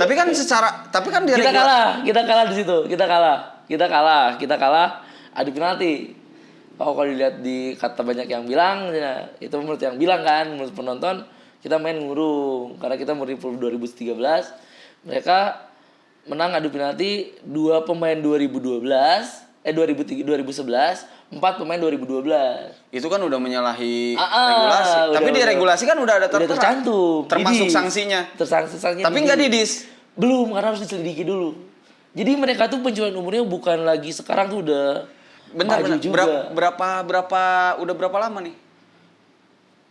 Tapi kan dia kita kalah di situ. Kita kalah adu penalti. Kalau dilihat kata banyak yang bilang ya, itu menurut yang bilang kan, menurut penonton kita main ngurung karena kita 2013 mereka menang adu penalti 2 pemain 2011, 4 pemain 2012. Itu kan udah menyalahi Ah, regulasi. Tapi di udah- regulasi kan udah ada udah tercantum. termasuk Didis. sanksinya. Sanksinya Tapi nggak didis. Belum, karena harus diselidiki dulu. Jadi mereka tuh pencurian umurnya bukan lagi sekarang tuh udah Bentar, maju bentar. juga. Udah berapa lama nih?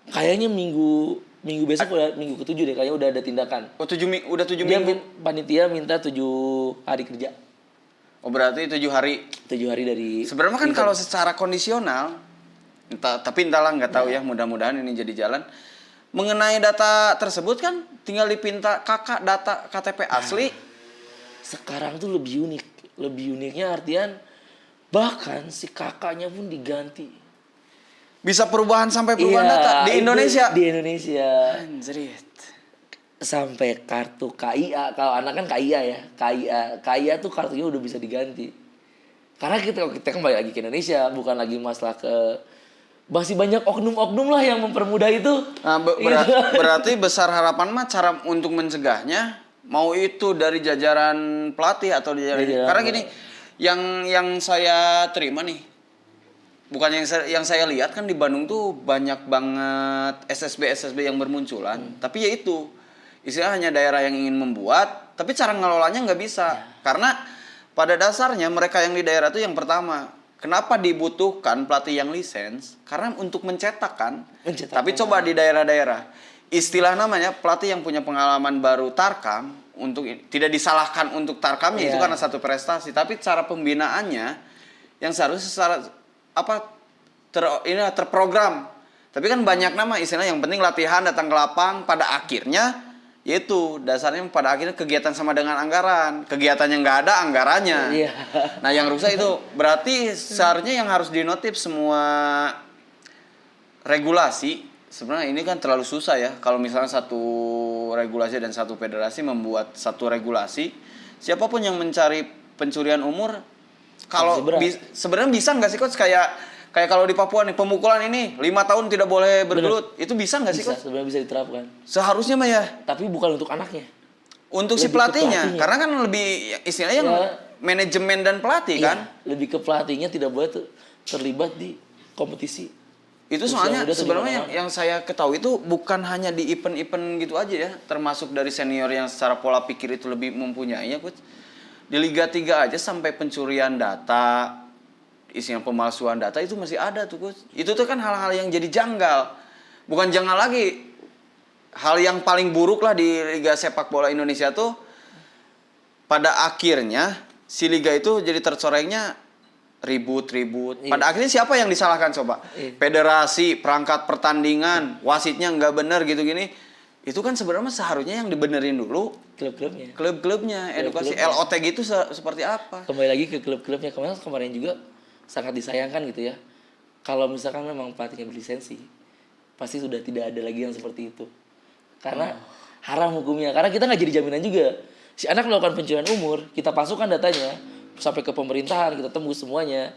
Kayaknya minggu besok udah minggu ke-7 deh, kayaknya udah ada tindakan. Oh, udah 7 Dia minggu. panitia minta 7 hari kerja. Oh, berarti 7 hari. 7 hari dari Sebenarnya kan kalau secara kondisional, tapi entahlah, nggak tahu ya, mudah-mudahan ini jadi jalan. Mengenai data tersebut kan tinggal dipinta kakak data KTP asli. sekarang tuh lebih unik. Lebih uniknya artian bahkan si kakaknya pun diganti. Bisa perubahan sampai perubahan Iya, data di itu Indonesia. Di Indonesia. Anjrit. Sampai kartu KIA, kalau anak kan KIA ya. KIA tuh kartunya udah bisa diganti. Karena kita kembali lagi ke Indonesia, bukan lagi masalah ke masih banyak oknum-oknum lah yang mempermudah itu. Nah, Gitu. berarti besar harapan mah cara untuk mencegahnya mau itu dari jajaran pelatih atau Jajaran karena gini, yang saya terima nih, bukan yang saya lihat kan di Bandung tuh banyak banget SSB yang bermunculan, tapi ya itu istilah hanya daerah yang ingin membuat, tapi cara ngelolanya nggak bisa. Karena pada dasarnya mereka yang di daerah itu yang pertama, kenapa dibutuhkan pelatih yang lisens? Karena untuk mencetak kan. Tapi coba di daerah-daerah, istilah namanya pelatih yang punya pengalaman baru tarkam, untuk tidak disalahkan untuk tarkamnya itu karena satu prestasi, tapi cara pembinaannya yang seharusnya secara terprogram. Tapi kan banyak nama istilah, yang penting latihan, datang ke lapang, pada akhirnya yaitu dasarnya pada akhirnya kegiatan sama dengan anggaran. Kegiatannya nggak ada, anggarannya. Iya. Nah yang rusak itu berarti seharusnya yang harus dinotif semua regulasi. Sebenarnya ini kan terlalu susah ya. Kalau misalnya satu regulasi dan satu federasi membuat satu regulasi, siapapun yang mencari pencurian umur, kalau sebenarnya bisa nggak sih coach, kayak kalau di Papua nih, pemukulan ini 5 tahun tidak boleh bergelut. Itu bisa nggak sih coach? Sebenarnya bisa diterapkan. Seharusnya mah ya. Tapi bukan untuk anaknya. Untuk si pelatihnya. Karena kan lebih istilahnya manajemen dan pelatih kan. Lebih ke pelatihnya tidak boleh terlibat di kompetisi. Itu soalnya sebenarnya yang saya ketahui itu bukan hanya di event-event gitu aja ya, termasuk dari senior yang secara pola pikir itu lebih mempunyainya, coach. Di Liga 3 aja sampai pencurian data, isinya pemalsuan data itu masih ada tuh, coach. Itu tuh kan hal-hal yang jadi janggal. Bukan janggal lagi. Hal yang paling buruk lah di Liga Sepak Bola Indonesia tuh, pada akhirnya si liga itu jadi tercorengnya ribut. Pada akhirnya siapa yang disalahkan coba? Federasi, perangkat pertandingan, wasitnya nggak bener gitu gini. Itu kan sebenarnya seharusnya yang dibenerin dulu klub-klubnya, edukasi LOT gitu seperti apa? Kembali lagi ke klub-klubnya. Kemarin juga sangat disayangkan gitu ya. Kalau misalkan memang pelatihnya berlisensi, pasti sudah tidak ada lagi yang seperti itu. Karena haram hukumnya. Karena kita nggak jadi jaminan juga. Si anak melakukan pencurian umur, kita pasukan datanya sampai ke pemerintahan, kita tembus semuanya.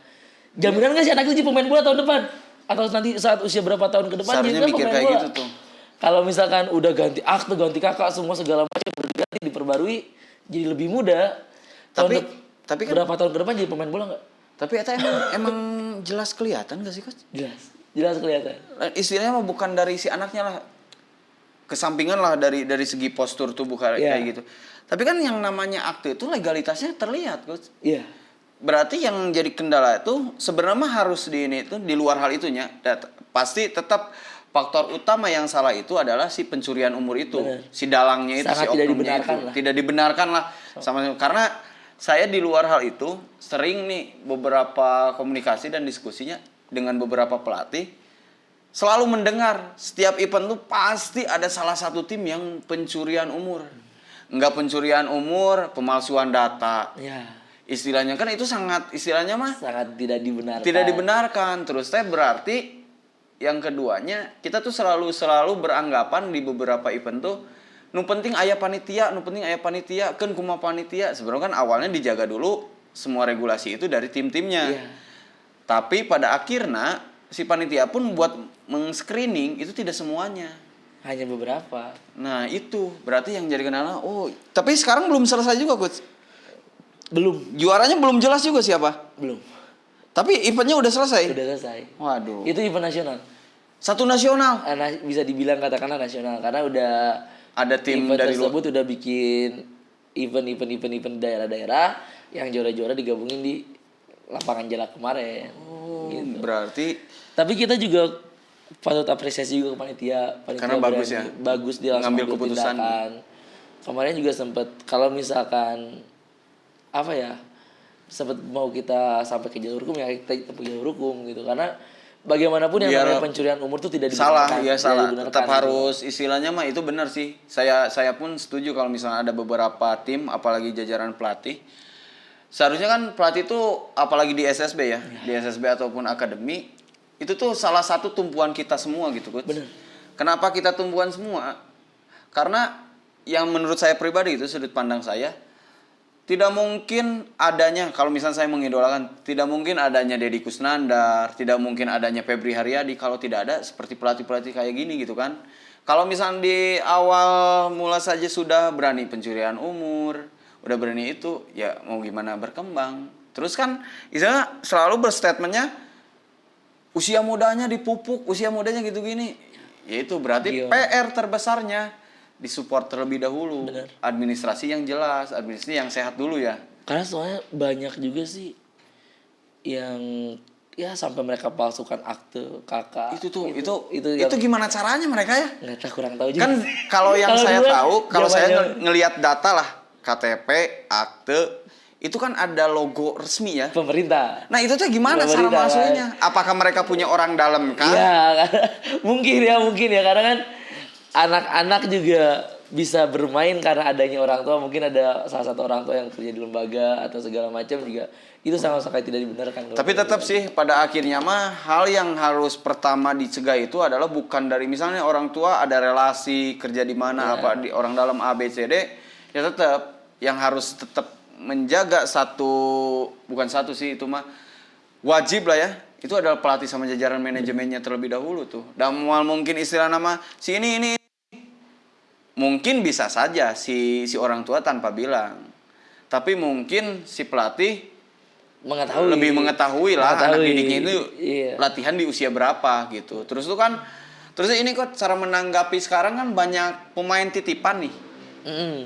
Jaminan nggak si anak itu jadi pemain bola tahun depan? Atau nanti saat usia berapa tahun ke depan seharusnya jadi mikir pemain kayak bola? gitu tuh. Kalau misalkan udah ganti akte, ganti kakak, semua segala macam udah diganti, diperbarui, jadi lebih muda. Tapi kan berapa tahun ke depan jadi pemain bola nggak? Tapi itu emang jelas kelihatan gak sih, coach? Jelas kelihatan. Istilahnya mah bukan dari si anaknya lah, kesampingan lah dari segi postur tubuh kayak gitu. Tapi kan yang namanya akte itu legalitasnya terlihat, coach. Iya. Berarti yang jadi kendala itu sebenarnya harus di luar hal itunya. Pasti tetap faktor utama yang salah itu adalah si pencurian umur itu. Bener. Si dalangnya itu, sangat si oknumnya itu. Tidak dibenarkan lah. Karena saya di luar hal itu sering nih beberapa komunikasi dan diskusinya dengan beberapa pelatih. Selalu mendengar setiap event tuh pasti ada salah satu tim yang pencurian umur. Enggak pencurian umur, pemalsuan data. Ya. Istilahnya kan itu sangat tidak dibenarkan. Tidak dibenarkan. Terus berarti yang keduanya kita tuh selalu beranggapan di beberapa event tuh nu penting aya panitia, kan kumaha panitia. Sebenarnya kan awalnya dijaga dulu semua regulasi itu dari tim-timnya. Iya. Tapi pada akhirnya si panitia pun buat meng-screening itu tidak semuanya. Hanya beberapa. Nah, itu berarti yang jadi kendala. Oh, tapi sekarang belum selesai juga, coach. Belum. Juaranya belum jelas juga siapa. Belum. Tapi eventnya udah selesai. Udah selesai. Waduh. Itu event nasional. Satu nasional. Bisa dibilang katakanlah nasional karena udah Ada tim event dari luar. tersebut udah bikin event daerah-daerah yang juara-juara digabungin di lapangan Jalak kemarin. Gitu. Berarti Tapi kita juga patut apresiasi juga ke panitia Karena bagus ya. Bagus dia langsung Ngambil keputusan. tindakan. Kemarin juga sempat kalau misalkan apa ya, sempat mau kita sampai ke jalur hukum ya kita tempuh jalur hukum gitu karena bagaimanapun yang namanya pencurian umur itu tidak salah, dibenarkan. ya salah. Dibenarkan, Tetap gitu. harus istilahnya mah itu benar sih. Saya pun setuju kalau misalnya ada beberapa tim, apalagi jajaran pelatih. Seharusnya kan pelatih itu apalagi di SSB ya, di SSB ataupun akademi itu tuh salah satu tumpuan kita semua gitu, Coach. Bener. Kenapa kita tumpuan semua? Karena yang menurut saya pribadi itu sudut pandang saya tidak mungkin adanya, kalau misalnya saya mengidolakan, tidak mungkin adanya Deddy Kusnandar, tidak mungkin adanya Febri Haryadi kalau tidak ada seperti pelatih-pelatih kayak gini gitu kan. Kalau misalnya di awal mula saja sudah berani pencurian umur, udah berani itu, ya mau gimana berkembang. Terus kan istilahnya selalu berstatementnya, usia mudanya dipupuk, usia mudanya gitu gini. Ya itu berarti PR terbesarnya disupport terlebih dahulu. Bener. Administrasi yang jelas, administrasi yang sehat dulu ya. Karena soalnya banyak juga sih yang ya sampai mereka palsukan akte kakak. Itu gimana caranya mereka ya? Nggak tahu, kurang tahu juga. Kan kalau yang Kalau saya dulu tahu, kalau saya zamannya- ngelihat data lah, KTP, akte, itu kan ada logo resmi ya. pemerintah. Nah itu tuh gimana cara Pemerintah, masukinnya? Apakah mereka punya orang dalam kah? Iya, mungkin ya karena kan anak-anak juga bisa bermain karena adanya orang tua. Mungkin ada salah satu orang tua yang kerja di lembaga atau segala macam juga. Itu sama sekali tidak dibenarkan. Tapi tetap sih pada akhirnya mah hal yang harus pertama dicegah itu adalah bukan dari misalnya orang tua ada relasi kerja di mana apa di orang dalam A B C D, ya tetap yang harus tetap menjaga bukan satu sih itu mah wajib lah ya. Itu adalah pelatih sama jajaran manajemennya terlebih dahulu tuh. Dan mungkin istilah nama si ini mungkin bisa saja si orang tua tanpa bilang. Tapi mungkin si pelatih lebih mengetahui lah anak didiknya itu latihan di usia berapa gitu. Terus ini kok cara menanggapi sekarang kan banyak pemain titipan nih.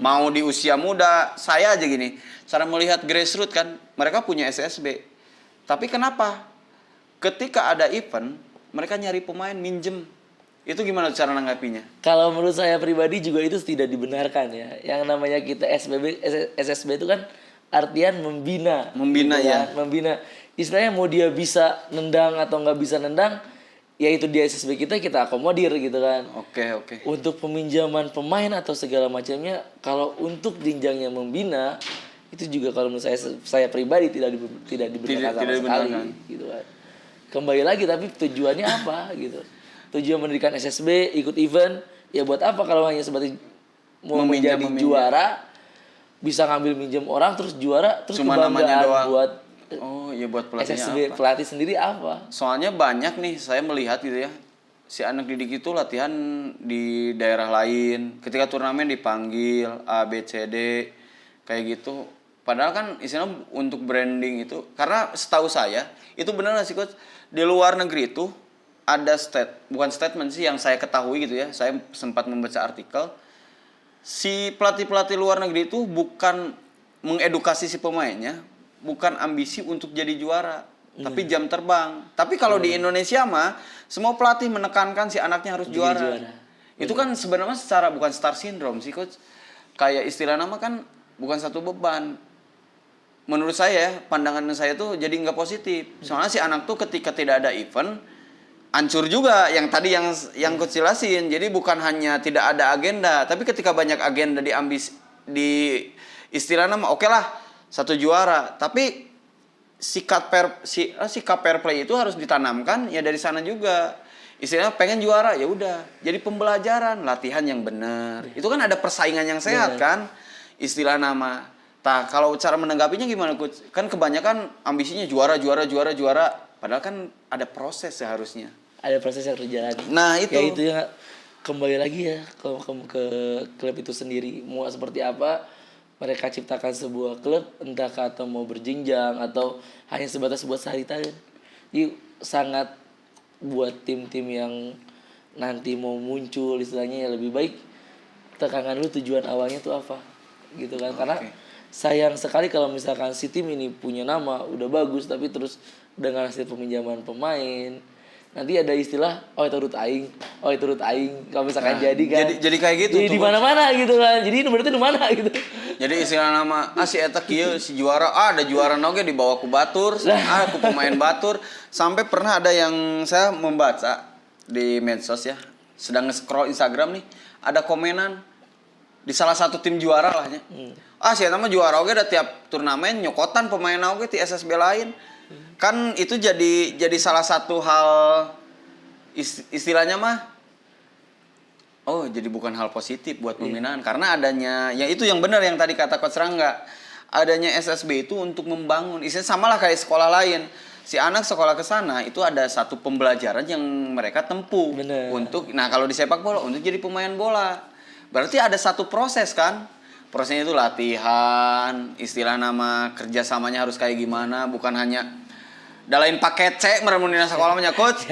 Mau di usia muda, saya aja gini. Cara melihat grassroots kan, mereka punya SSB. Tapi kenapa? Ketika ada event, mereka nyari pemain minjem. Itu gimana cara nanggapinya? Kalau menurut saya pribadi juga itu tidak dibenarkan ya. Yang namanya kita SSB itu kan artian membina. Membina gitu ya. Kan? Membina. Istilahnya mau dia bisa nendang atau nggak bisa nendang, ya itu di SSB kita akomodir gitu kan. Oke. Untuk peminjaman pemain atau segala macamnya, kalau untuk jenjangnya membina, itu juga kalau menurut saya pribadi tidak dibenarkan sama sekali gitu kan. Kembali lagi tapi tujuannya apa gitu. Tujuan mendirikan SSB, ikut event, ya buat apa kalau hanya seperti mau menjadi juara, bisa ngambil minjem orang terus juara, terus cuma namanya doang. Buat buat pelatihnya SSB apa? pelatih sendiri apa? Soalnya banyak nih saya melihat gitu ya. Si anak didik itu latihan di daerah lain, ketika turnamen dipanggil A B C D kayak gitu. Padahal kan istilahnya untuk branding itu, karena setahu saya itu benar sih Coach, di luar negeri itu ada bukan statement sih yang saya ketahui gitu ya. Saya sempat membaca artikel. Si pelatih-pelatih luar negeri itu bukan mengedukasi si pemainnya, bukan ambisi untuk jadi juara, tapi jam terbang. Tapi kalau di Indonesia mah semua pelatih menekankan si anaknya harus juara. Itu kan sebenarnya secara bukan star syndrome sih Coach. Kayak istilah nama kan bukan satu beban. Menurut saya, pandangan saya tuh jadi nggak positif. Soalnya si anak tuh ketika tidak ada event, hancur juga yang tadi yang Coach jelasin. Jadi bukan hanya tidak ada agenda, tapi ketika banyak agenda di istilah nama oke lah satu juara, tapi sikap fair play itu harus ditanamkan ya dari sana juga. Istilahnya pengen juara ya udah, jadi pembelajaran, latihan yang benar. Itu kan ada persaingan yang sehat kan? Istilah nama. Nah, kalau cara menanggapinya gimana Coach? Kan kebanyakan ambisinya juara. Padahal kan ada proses seharusnya. Ada proses yang terjadi. Nah, itu. Ya itu yang kembali lagi ya ke klub itu sendiri. Mau seperti apa, mereka ciptakan sebuah klub, entah kata mau berjenjang atau hanya sebatas buat sehari tahun. Jadi sangat buat tim-tim yang nanti mau muncul istilahnya ya lebih baik tekankan dulu tujuan awalnya tuh apa gitu kan. Karena sayang sekali kalau misalkan si tim ini punya nama udah bagus tapi terus dengan hasil peminjaman pemain nanti ada istilah itu urut aing kalau misalkan jadi kan jadi kayak gitu jadi tuh, di mana-mana gitu kan. Jadi ini berarti di mana gitu. jadi istilah nama si eta kieu si juara ada juara oge dibawa ku batur ku pemain batur sampai pernah ada yang saya membaca di medsos ya sedang nge-scroll Instagram nih ada komenan di salah satu tim juara lah nya. Si eta mah juara oge da tiap turnamen nyokotan pemain oge ti SSB lain. Kan itu jadi salah satu hal istilahnya mah jadi bukan hal positif buat pembinaan karena adanya ya itu yang benar yang tadi kata Coach Rangga. Adanya SSB itu untuk membangun. Istilahnya samalah kayak sekolah lain. Si anak sekolah ke sana itu ada satu pembelajaran yang mereka tempuh untuk kalau di sepak bola untuk jadi pemain bola. Berarti ada satu proses kan? Prosesnya itu latihan, istilah nama kerjasamanya harus kayak gimana, bukan hanya dalain paket C meremunina sekolah nya coach.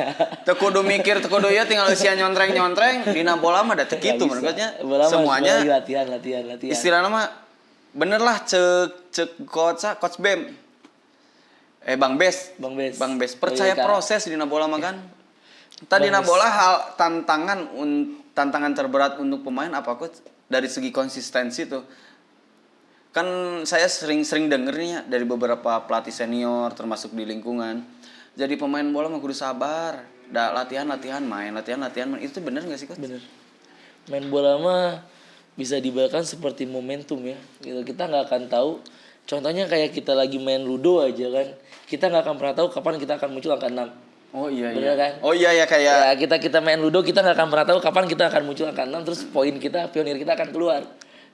Teu kudu mikir, teu kudu ya tinggal usia nyontreng dina bola mah da teu kitu menurutnya. Semuanya latihan. Istilah nama bener lah cek coach Bem. Bang Bes percaya proses dina bola mah kan. Tadi dina bola hal tantangan terberat untuk pemain apa coach? Dari segi konsistensi tuh. Kan saya sering dengernya dari beberapa pelatih senior termasuk di lingkungan. Jadi pemain bola mah kudu sabar. Latihan main. Itu bener enggak sih coach? Bener. Main bola mah bisa dibayangkan seperti momentum ya. Gitu. Kita nggak akan tahu. Contohnya kayak kita lagi main ludo aja kan. Kita nggak akan pernah tahu kapan kita akan muncul angka 6. Oh iya. Bener kan? Oh iya kayak ya, kita main ludo kita nggak akan pernah tahu kapan kita akan muncul angka 6 terus pionir kita akan keluar.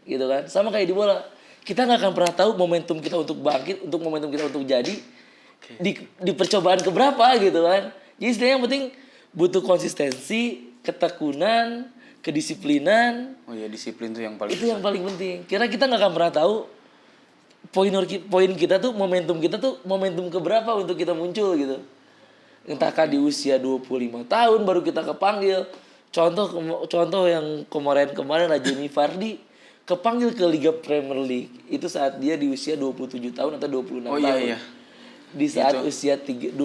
Gitu kan? Sama kayak di bola. Kita nggak akan pernah tahu momentum kita untuk bangkit, momentum kita untuk jadi di percobaan keberapa gitu kan. Jadi istilahnya yang penting butuh konsistensi, ketekunan, kedisiplinan. Oh iya disiplin tuh yang paling. Itu yang paling penting. Karena kita nggak akan pernah tahu poin kita tuh momentum keberapa untuk kita muncul gitu. Entahkah di usia 25 tahun baru kita kepanggil. Contoh yang kemarin lah Jamie Vardy kepanggil ke Liga Premier League. Itu saat dia di usia 27 tahun atau 26 tahun. Iya. Di saat usia 28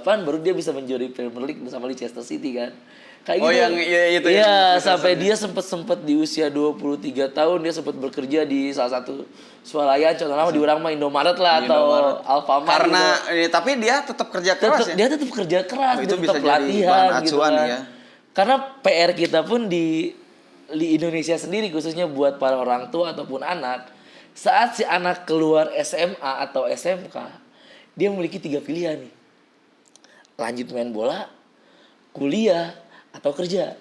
baru dia bisa menjuarai Premier League bersama Leicester City kan. Kayak gitu. Yang itu. Iya, sampai dia sempat di usia 23 tahun dia sempat bekerja di salah satu swalayan contohnya di orang mah Indomaret lah atau Alfamart. Karena tapi dia tetap kerja keras ya. Dia tetap kerja keras, itu dia bisa tetap jadi latihan bahan gitu acuan kan. ya. Karena PR kita pun di Indonesia sendiri khususnya buat para orang tua ataupun anak, saat si anak keluar SMA atau SMK, dia memiliki 3 pilihan nih. Lanjut main bola, kuliah, atau kerja.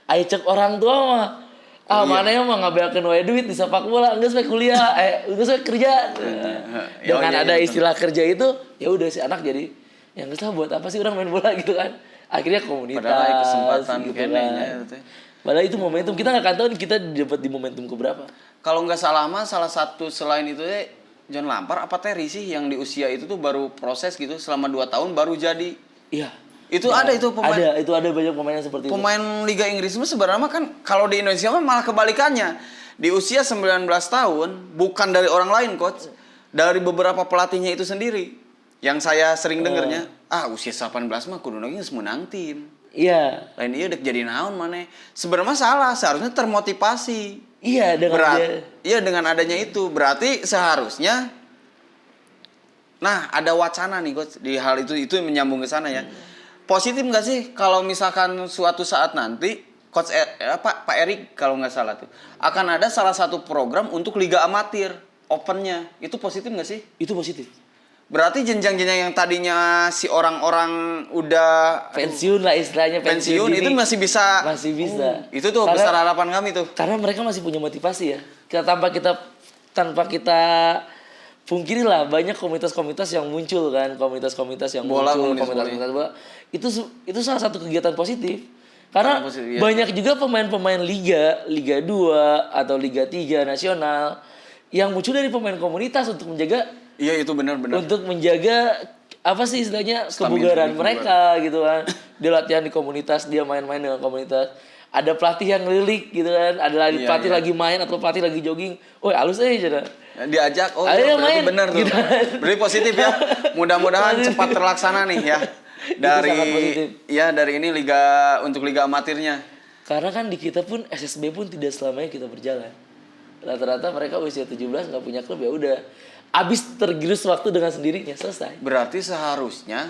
Ayo cek orang tua mah. Mana yang mah ngabeakeun wae duit di sepak bola, geus we kuliah, geus we kerja. Dengan ada istilah kerja itu, ya udah si anak jadi yang geus buat apa sih orang main bola gitu kan. Akhirnya komunitas. Padahal kesempatan gitu kan. Padahal itu momentum, kita nggak akan tahu kita dapat di momentum keberapa. Kalau nggak salah mah salah satu selain itu John Lampard apa Terry sih yang di usia itu tuh baru proses gitu selama 2 tahun baru jadi. Iya. Itu ada itu pemain. Ada banyak pemain yang seperti pemain Liga Inggris mah sebenarnya kan kalau di Indonesia mah malah kebalikannya. Di usia 19 tahun bukan dari orang lain coach, dari beberapa pelatihnya itu sendiri. Yang saya sering dengernya, usia 18 mah kudu geus menang tim. Iya. Lain ieu dek jadi naon maneh. Sebenarnya salah, seharusnya termotivasi. Iya, dengan adanya itu berarti seharusnya ada wacana nih coach di hal itu menyambung ke sana ya. Positif nggak sih kalau misalkan suatu saat nanti coach Pak Erik kalau nggak salah tuh akan ada salah satu program untuk liga amatir opennya, itu positif nggak sih? Itu positif. Berarti jenjang-jenjang yang tadinya si orang-orang udah pensiun lah istilahnya pensiun itu masih bisa. Itu tuh besar harapan kami tuh. Karena mereka masih punya motivasi ya. Tanpa kita pungkiri lah banyak komunitas-komunitas yang muncul kan, komunitas bola. Itu salah satu kegiatan positif. Karena banyak juga pemain-pemain Liga 2 atau Liga 3 nasional yang muncul dari pemain komunitas untuk menjaga Iya itu benar-benar. untuk menjaga apa sih istilahnya kebugaran mereka gitu kan. Dia latihan di komunitas, dia main-main dengan komunitas. Ada pelatih yang ngelilik gitu kan, ada lagi Iya, pelatih iya. lagi main atau pelatih lagi jogging. Oh, halus aja cenah. Diajak, oh Ayo iya, berarti main, benar tuh. gitu. Berarti positif ya. Mudah-mudahan cepat terlaksana nih ya. Dari sangat positif. ya dari ini untuk liga amatirnya. Karena kan di kita pun SSB pun tidak selamanya kita berjalan. Rata-rata mereka usia 17 nggak punya klub ya udah. Abis tergerus waktu dengan sendirinya selesai. Berarti seharusnya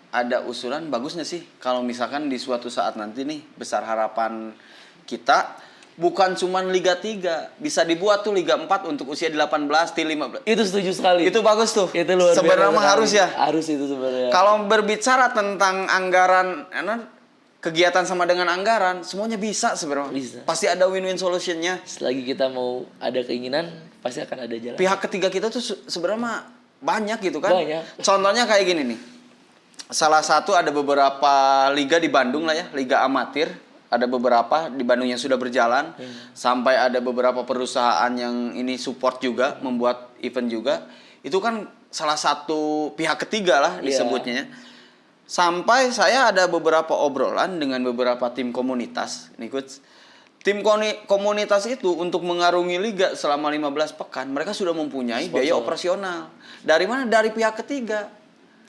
ada usulan bagus nggak sih kalau misalkan di suatu saat nanti nih besar harapan kita bukan cuman Liga 3, bisa dibuat tuh Liga 4 untuk usia 18 til 15. Itu setuju sekali. Itu bagus tuh. Itu luar biasa Sebenarnya mah sekali. harus ya. Harus itu sebenarnya. Kalau berbicara tentang anggaran, kegiatan sama dengan anggaran, semuanya bisa sebenarnya. Bisa. Pasti ada win-win solutionnya. Selagi kita mau ada keinginan, pasti akan ada jalan. Pihak ketiga kita tuh sebenarnya mah banyak gitu kan. Banyak. Contohnya kayak gini nih. Salah satu ada beberapa liga di Bandung lah ya, liga amatir. Ada beberapa di Bandung yang sudah berjalan. Sampai ada beberapa perusahaan yang ini support juga, membuat event juga. Itu kan salah satu pihak ketiga lah disebutnya. Sampai saya ada beberapa obrolan dengan beberapa tim komunitas. Nih Coach. Tim komunitas itu untuk mengarungi liga selama 15 pekan, mereka sudah mempunyai biaya operasional. Dari mana? Dari pihak ketiga.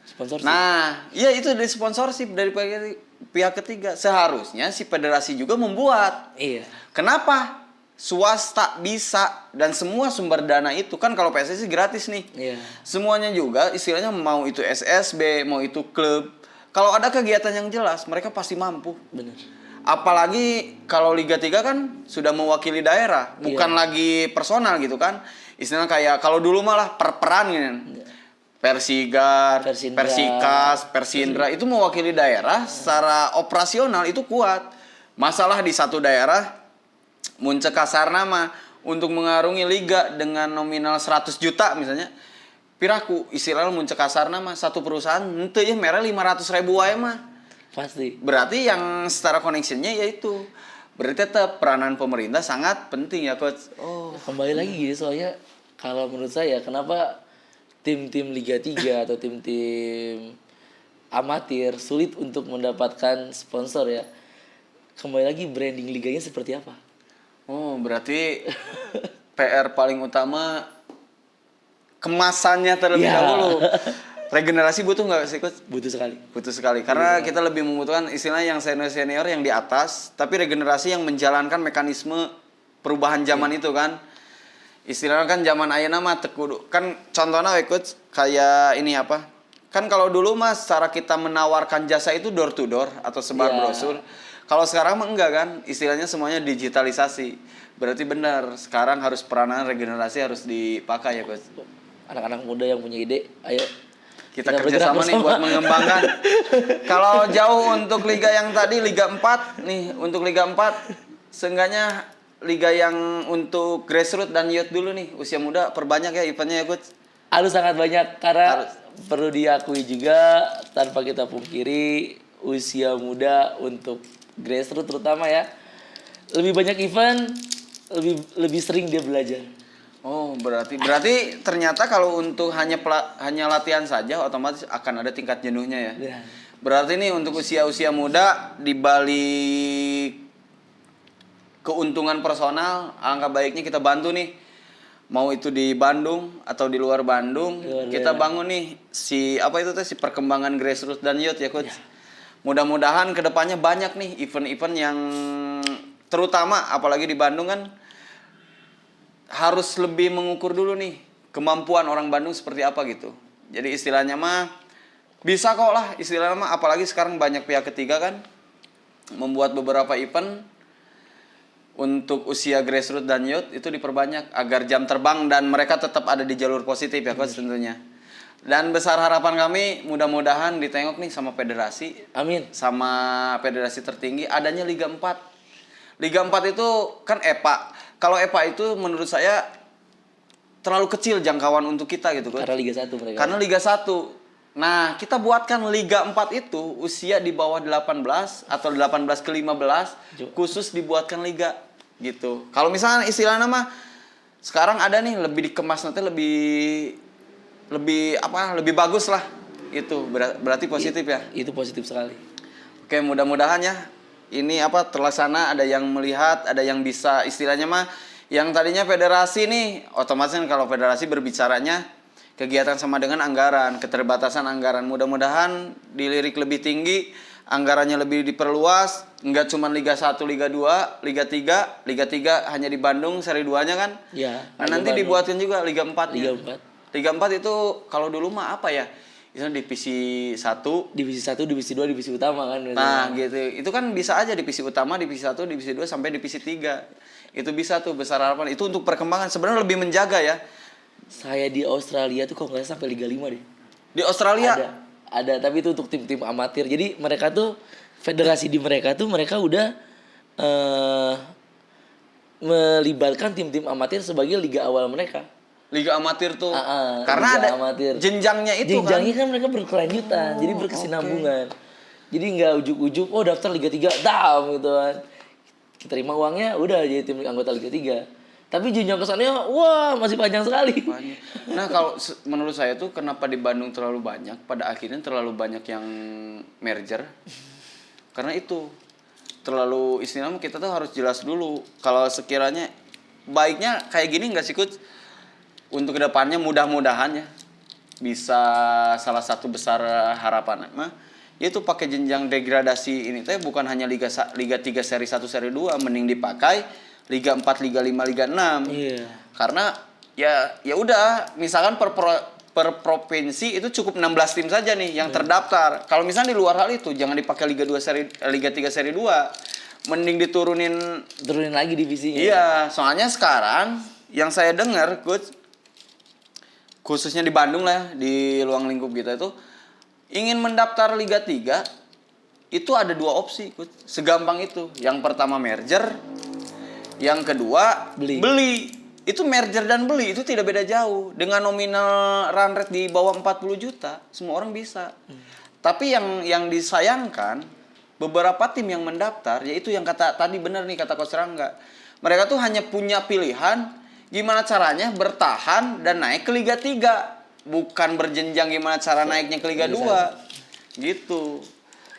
Sponsorship. Nah, iya itu dari sponsorship dari pihak ketiga. Seharusnya si federasi juga membuat. Iya. Kenapa? Swasta bisa dan semua sumber dana itu kan kalau PSSI gratis nih. Iya. Semuanya juga istilahnya mau itu SSB, mau itu klub. Kalau ada kegiatan yang jelas, mereka pasti mampu. Benar. Apalagi kalau Liga 3 kan sudah mewakili daerah, bukan lagi personal gitu kan. Istilahnya kayak kalau dulu malah per-peran gitu. Persigar, Persindra. Persikas, Persindra itu mewakili daerah secara operasional itu kuat. Masalah di satu daerah Muncul Kasarnama untuk mengarungi liga dengan nominal 100 juta misalnya. Piraku istilahnya Muncul Kasarnama satu perusahaan henteu ya mere 500.000 wae mah. Pasti. Berarti yang secara connectionnya yaitu berarti tetap peranan pemerintah sangat penting ya Coach. Oh, kembali lagi gini soalnya kalau menurut saya kenapa tim-tim Liga 3 atau tim-tim amatir sulit untuk mendapatkan sponsor ya. Kembali lagi branding liganya seperti apa? Oh, berarti PR paling utama kemasannya terlebih dahulu. Regenerasi butuh nggak sih Coach? Butuh sekali. Butuh sekali. Karena kita lebih membutuhkan istilahnya yang senior-senior yang di atas, tapi regenerasi yang menjalankan mekanisme perubahan zaman itu kan. Istilahnya kan zaman ayeuna mah teu kudu. Kan contohnya we Coach, kayak ini apa? Kan kalau dulu mas cara kita menawarkan jasa itu door to door atau sebar brosur. Kalau sekarang mah enggak kan, istilahnya semuanya digitalisasi. Berarti benar, sekarang harus peranan regenerasi harus dipakai ya Coach. Anak-anak muda yang punya ide, ayo Kita kerjasama nih buat mengembangkan. Kalau jauh untuk liga yang tadi, Liga 4 nih, untuk Liga 4 seenggaknya liga yang untuk grassroots dan youth dulu nih, usia muda perbanyak ya eventnya ya Coach. Harus sangat banyak karena perlu diakui juga tanpa kita pungkiri usia muda untuk grassroots terutama ya lebih banyak event, lebih sering dia belajar. Oh, berarti ternyata kalau untuk hanya latihan saja otomatis akan ada tingkat jenuhnya ya. Berarti nih untuk usia-usia muda di balik keuntungan personal, angka baiknya kita bantu nih. Mau itu di Bandung atau di luar Bandung, kita bangun nih si perkembangan grassroots dan youth ya Coach. Mudah-mudahan kedepannya banyak nih event-event yang terutama apalagi di Bandung kan harus lebih mengukur dulu nih kemampuan orang Bandung seperti apa gitu. Jadi istilahnya mah bisa kok lah istilahnya mah, apalagi sekarang banyak pihak ketiga kan membuat beberapa event untuk usia grassroots dan youth itu diperbanyak agar jam terbang dan mereka tetap ada di jalur positif ya Coach tentunya. Dan besar harapan kami mudah-mudahan ditengok nih sama federasi. Amin. Sama federasi tertinggi adanya Liga 4. Liga 4 itu kan EPA. Kalau EPA itu menurut saya terlalu kecil jangkauan untuk kita gitu kan. Karena Liga 1 mereka. Karena Liga 1. Nah, kita buatkan Liga 4 itu usia di bawah 18 atau 18 ke 15 khusus dibuatkan liga gitu. Kalau misalnya istilahnya mah sekarang ada nih lebih dikemas nanti lebih bagus lah. Itu berarti positif ya. Itu positif sekali. Oke, mudah-mudahan ya ini terlaksana, ada yang melihat, ada yang bisa istilahnya mah yang tadinya federasi nih, otomatis kan kalau federasi berbicaranya kegiatan sama dengan anggaran, keterbatasan anggaran. Mudah-mudahan dilirik lebih tinggi, anggarannya lebih diperluas, enggak cuma Liga 1, Liga 2, Liga 3. Liga 3 hanya di Bandung seri 2-nya kan? Ya. Nah, nanti dibuatin juga Liga 4. Liga 4. Liga 4 itu kalau dulu mah apa ya? Itu divisi 1, divisi 1, divisi 2, divisi utama kan. Nah, gitu. Itu kan bisa aja divisi utama, divisi 1, divisi 2 sampai divisi 3. Itu bisa tuh besar harapan. Itu untuk perkembangan sebenarnya lebih menjaga ya. Saya di Australia tuh kok nggak sampai Liga 5 deh. Di Australia ada, tapi itu untuk tim-tim amatir. Jadi mereka tuh federasi di mereka tuh mereka udah melibatkan tim-tim amatir sebagai liga awal mereka. Liga amatir tuh. Karena liga ada amatir. jenjangnya itu jenjangnya kan mereka berkelanjutan, jadi berkesinambungan. Jadi nggak ujuk-ujuk daftar Liga 3 dam gitu kan. Kita terima uangnya udah jadi tim anggota Liga 3. Tapi jenjang kesannya wah masih panjang sekali. Nah, kalau menurut saya tuh kenapa di Bandung terlalu banyak, pada akhirnya terlalu banyak yang merger. Karena itu terlalu istilahnya kita tuh harus jelas dulu kalau sekiranya baiknya kayak gini nggak sih Coach? Untuk kedepannya mudah-mudahan ya bisa salah satu besar harapan mah yaitu pakai jenjang degradasi ini teh bukan hanya Liga 3 seri 1 seri 2, mending dipakai Liga 4, Liga 5, Liga 6. Iya. Karena ya udah misalkan per provinsi itu cukup 16 tim saja nih yang terdaftar. Kalau misalnya di luar hal itu jangan dipakai Liga 3 seri 2. Mending turunin lagi divisinya. Iya, soalnya sekarang yang saya dengar Coach, khususnya di Bandung lah, di ruang lingkup kita itu ingin mendaftar Liga 3 itu ada 2 opsi, Coach. Segampang itu. Yang pertama merger, yang kedua beli. Itu merger dan beli itu tidak beda jauh. Dengan nominal run rate di bawah 40 juta, semua orang bisa. Tapi yang disayangkan beberapa tim yang mendaftar, yaitu yang tadi benar nih kata Coach Rangga. Mereka tuh hanya punya pilihan gimana caranya bertahan dan naik ke Liga 3. Bukan berjenjang gimana cara naiknya ke Liga 2. Gitu.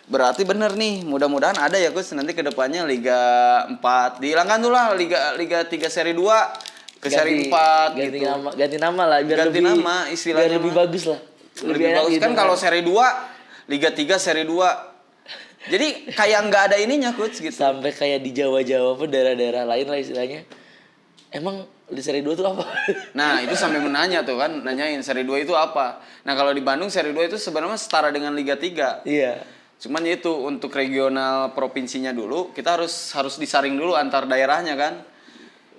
Berarti bener nih, mudah-mudahan ada ya Coach nanti ke depannya Liga 4. Dihilangkan tuh lah Liga 3 seri 2 ke seri 4 gitu. Ganti nama lah biar ganti lebih nama istilahnya. Biar lebih bagus lah. Lebih bagus kan kalau seri 2 Liga 3 seri 2. Jadi kayak nggak ada ininya Coach gitu. Sampai kayak di Jawa-Jawa pun daerah-daerah lain lah istilahnya. Emang di seri 2 itu apa? Nah, itu sampai menanya tuh kan, nanyain seri 2 itu apa. Nah, kalau di Bandung seri 2 itu sebenarnya setara dengan Liga 3. Iya. Cuman itu untuk regional provinsinya dulu, kita harus disaring dulu antar daerahnya kan.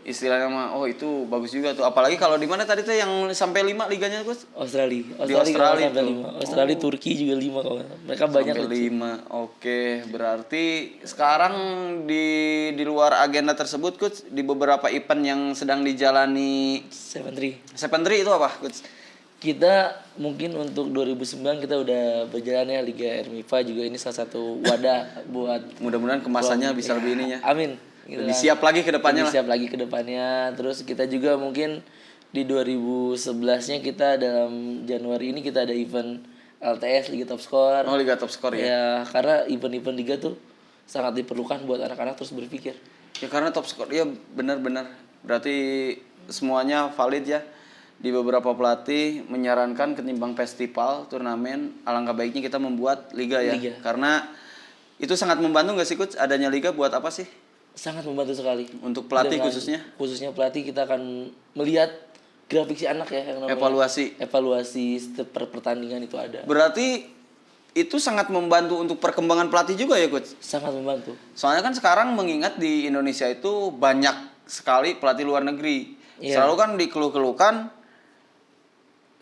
Istilahnya mah itu bagus juga tuh. Apalagi kalau di mana tadi tuh yang sampai 5 liganya Coach? Australia Australia sampai 5. Australia, Turki juga 5 kalau. Mereka banyak sampai 5. Oke, berarti sekarang di luar agenda tersebut Coach, di beberapa event yang sedang dijalani 7-3 itu apa Coach? Kita mungkin untuk 2009 kita udah berjalan ya Liga Ermifa juga ini salah satu wadah buat mudah-mudahan kemasannya bisa lebih ininya. Amin. Gitu lebih siap lagi ke depannya lah. Siap lagi ke depannya. Terus kita juga mungkin di 2011-nya kita dalam Januari ini kita ada event LTS Liga Top Score. Oh, Liga Top Score ya. Ya, karena event-event liga tuh sangat diperlukan buat anak-anak terus berpikir. Ya karena Top Score ya benar-benar. Berarti semuanya valid ya. Di beberapa pelatih menyarankan ketimbang festival, turnamen, alangkah baiknya kita membuat liga ya. Karena itu sangat membantu nggak sih Coach adanya liga buat apa sih? Sangat membantu sekali. Untuk pelatih khususnya? Khususnya pelatih kita akan melihat grafik si anak ya yang namanya evaluasi setiap pertandingan itu ada. Berarti itu sangat membantu untuk perkembangan pelatih juga ya Coach? Sangat membantu. Soalnya kan sekarang mengingat di Indonesia itu banyak sekali pelatih luar negeri. Selalu kan dikeluh-keluhkan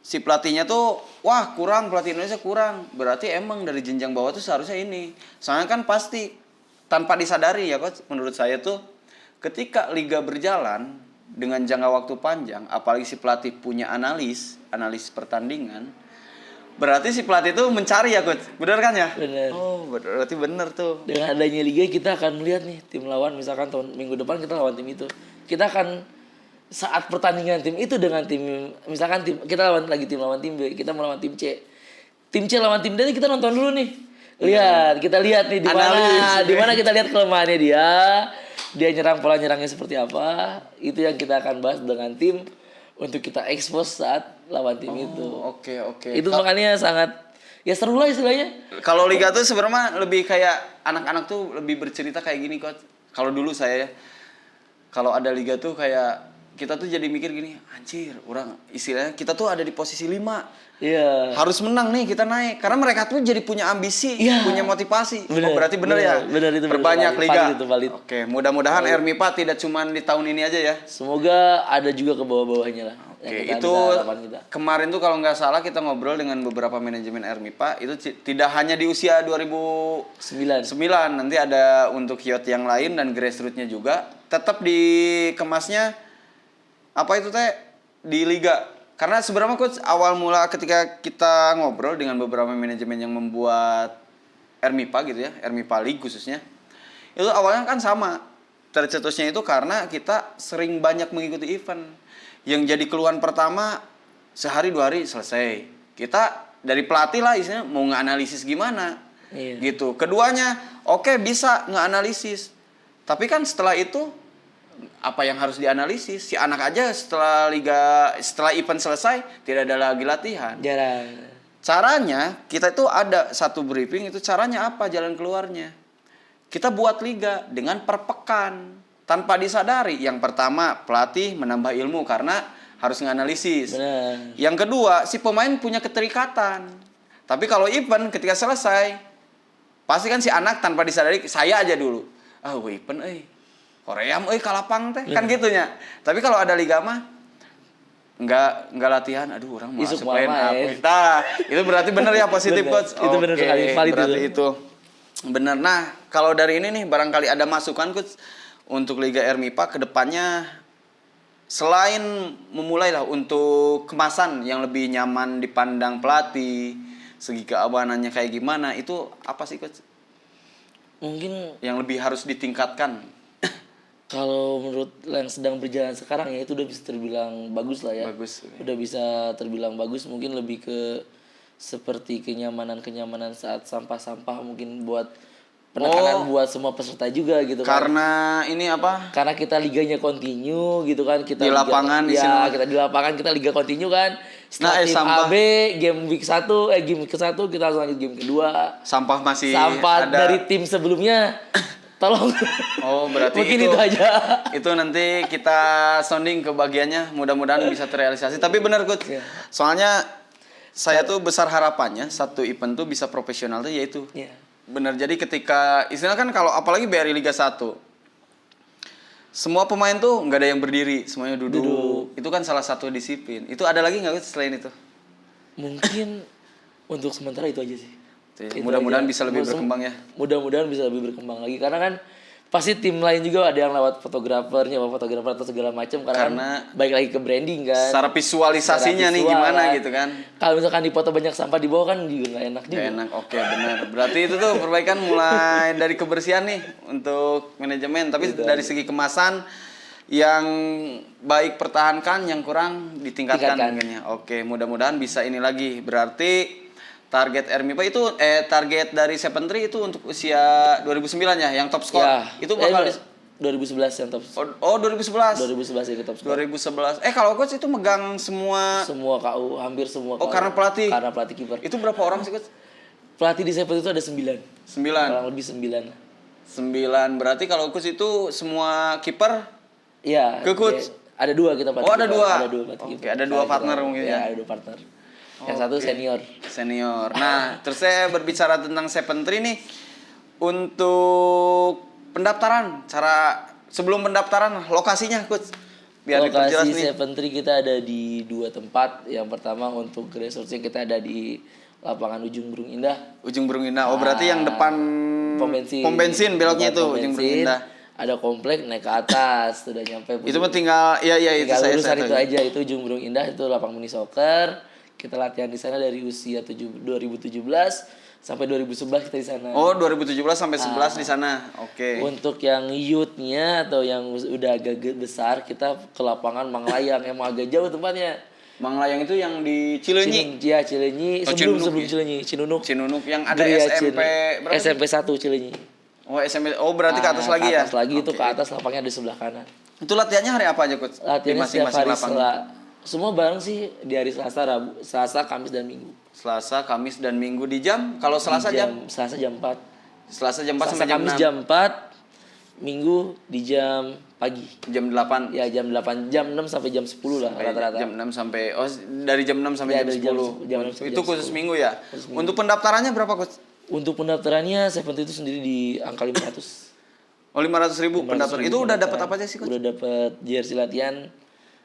si pelatihnya tuh wah kurang, pelatih Indonesia kurang. Berarti emang dari jenjang bawah tuh seharusnya ini. Soalnya kan pasti tanpa disadari ya Coach, menurut saya tuh ketika liga berjalan dengan jangka waktu panjang, apalagi si pelatih punya analis pertandingan, berarti si pelatih itu mencari ya Coach, benar kan ya? Benar. Oh, berarti benar tuh. Dengan adanya liga kita akan melihat nih tim lawan misalkan minggu depan kita lawan tim itu, kita akan saat pertandingan tim itu dengan tim, misalkan tim kita lawan tim B, kita melawan tim C. Tim C lawan tim D kita nonton dulu nih. Kita lihat nih di mana kita lihat kelemahannya dia. Dia nyerang, pola nyerangnya seperti apa. Itu yang kita akan bahas dengan tim untuk kita expose saat lawan tim itu. Oke. Itu makanya sangat ya seru lah istilahnya. Kalau liga tuh sebenarnya lebih kayak anak-anak tuh lebih bercerita kayak gini kok. Kalau dulu saya ya, kalau ada liga tuh kayak kita tuh jadi mikir gini, anjir, orang istilahnya kita tuh ada di posisi 5. Iya. Harus menang nih kita naik. Karena mereka tuh jadi punya ambisi, Iya. punya motivasi. Bener, Berarti bener ya. bener, itu bener Berbanyak sekali. liga. Valid itu, valid. Oke, mudah-mudahan RMIPA tidak cuma di tahun ini aja ya. Semoga ada juga ke bawah-bawahnya lah. Oke, Yang kita itu bisa harapan kita. kemarin tuh kalau nggak salah kita ngobrol dengan beberapa manajemen RMIPA, itu tidak hanya di usia 2009, 9. nanti ada untuk youth yang lain dan grassroots-nya juga. Tetap dikemasnya apa itu teh di liga. Karena sebenarnya coach awal mula ketika kita ngobrol dengan beberapa manajemen yang membuat RMIPA gitu ya, RMIPA League khususnya, itu awalnya kan sama. Tercetusnya itu karena kita sering banyak mengikuti event. Yang jadi keluhan pertama, sehari 2 hari selesai. Kita dari pelatih lah istilahnya mau nganalisis gimana. Iya. Gitu. Keduanya, oke, bisa nganalisis. Tapi kan setelah itu apa yang harus dianalisis? Si anak aja setelah event selesai tidak ada lagi latihan. Jarang. Caranya kita itu ada satu briefing, itu caranya apa jalan keluarnya. Kita buat liga dengan per pekan tanpa disadari. Yang pertama pelatih menambah ilmu karena harus nganalisis. Benar. Yang kedua si pemain punya keterikatan. Tapi kalau event ketika selesai pasti kan si anak tanpa disadari, saya aja dulu. Event Korea kalapang teh kan gitunya. Tapi kalau ada liga mah enggak latihan, aduh orang mau Isuk main mama, apa. Nah, itu berarti bener ya positif Bener. coach. Itu bener sekali, valid berarti itu. Bener. Nah, kalau dari ini nih barangkali ada masukan coach untuk Liga RMIPA ke depannya, selain memulai lah untuk kemasan yang lebih nyaman dipandang pelatih, segi keamanannya kayak gimana, itu apa sih coach? Mungkin Yang lebih harus ditingkatkan. kalau menurut yang sedang berjalan sekarang ya itu udah bisa terbilang bagus lah ya. Bagus. Udah bisa terbilang bagus, mungkin lebih ke seperti kenyamanan saat sampah-sampah mungkin buat penekanan buat semua peserta juga gitu kan. Karena ini apa? Karena kita liganya continue gitu kan, kita Di lapangan di sini. kita di lapangan kita liga continue kan. Setelah tim sampah. AB game game ke-1 kita langsung lanjut game kedua. Sampah masih Sampah ada. dari tim sebelumnya tolong. Oh, berarti mungkin itu aja. Itu nanti kita sounding ke bagiannya, mudah-mudahan bisa terrealisasi. Tapi benar coach. Iya. Soalnya saya tuh besar harapannya satu event tuh bisa profesional tuh yaitu. Iya. Benar, jadi ketika istilah kan kalau apalagi BRI Liga 1, semua pemain tuh nggak ada yang berdiri, semuanya duduk. Itu kan salah satu disiplin. Itu ada lagi nggak selain itu? Mungkin untuk sementara itu aja sih. Itu Mudah-mudahan aja. bisa lebih berkembang ya. Mudah-mudahan bisa lebih berkembang lagi karena kan pasti tim lain juga ada yang lewat fotografer atau segala macam karena kan baik lagi ke branding kan. Secara visualisasinya Secara nih visual, gimana kan. gitu kan. Kalau misalkan di foto banyak sampah di bawah kan juga nggak enak juga. Gak enak, oke benar. Berarti itu tuh perbaikan mulai dari kebersihan nih untuk manajemen. Tapi dari segi kemasan yang baik pertahankan, yang kurang ditingkatkan mungkin ya. Oke, mudah-mudahan bisa ini lagi. Berarti target RMIPA itu target dari Seventry itu untuk usia 2009 ya, yang top score. Ya, Itu bakal 2011 yang top. Oh, 2011. 2011 yang top score. 2011. Kalau coach itu megang semua. Semua KU, hampir semua KU. Karena pelatih. Karena pelatih kiper. Itu berapa orang sih coach? Pelatih di Seventry itu ada 9. 9. Kurang lebih 9. 9. Berarti kalau coach itu semua kiper. Iya. Ke coach? Ada 2 kita pelatih. Oh, ada 2. Ada 2 pelatih. Oke, ada 2 partner mungkin ya. Ada 2 partner. Yang satu Senior. Nah, terus saya berbicara tentang Seventry nih. Untuk pendaftaran, sebelum pendaftaran lokasinya coach. Biar diperjelas lokasi nih. Seventry kita ada di 2 tempat. Yang pertama untuk grassroots kita ada di lapangan Ujung Berung Indah. Ujung Berung Indah. Oh, berarti yang depan pom bensin beloknya itu Ujung Berung Indah. Ada komplek naik ke atas, sudah nyampe. Itu mah tinggal itu saya lulusan itu aja, itu Ujung Berung Indah, itu lapangan mini soccer. Kita latihan di sana dari usia 2017 sampai 2011 kita di sana. Oh, 2017 sampai 11 di sana. Oke. Untuk yang youth-nya atau yang udah agak besar, kita ke lapangan Manglayang, emang agak jauh tempatnya. Manglayang itu yang di Cileunyi. Ya, Cileunyi. Oh, sebelum Cinunuk ya? Cileunyi, Cinunuk. Cinunuk yang ada Geria SMP berapa? SMP 1 Cileunyi. Oh, SMP. Oh, berarti ke atas lagi Ke ya? atas lagi itu Oke. ke atas lapangnya di sebelah kanan. Itu latihannya hari apa aja, Coach? Di Latihannya setiap masing-masing hari lapangan. semua bareng sih di hari Selasa, Rabu, Selasa, Kamis dan Minggu. Selasa, Kamis dan Minggu di jam. Kalau Selasa jam Selasa jam 4. Selasa jam 4 Selasa sampai jam Kamis 6. jam 4, Minggu di jam pagi. Jam 8. Ya jam 8, jam 6 sampai jam 10 lah rata-rata. Jam 6 sampai dari jam 6 sampai Ya, jam dari 10. jam 6 sampai Itu jam khusus 10. minggu ya. Khusus minggu. Untuk pendaftarannya berapa, Coach? Untuk pendaftarannya Seventy itu sendiri di angka 500. Oh, 500.000 pendaftar. Itu udah dapat apa aja sih, Coach? Udah dapat jersey latihan,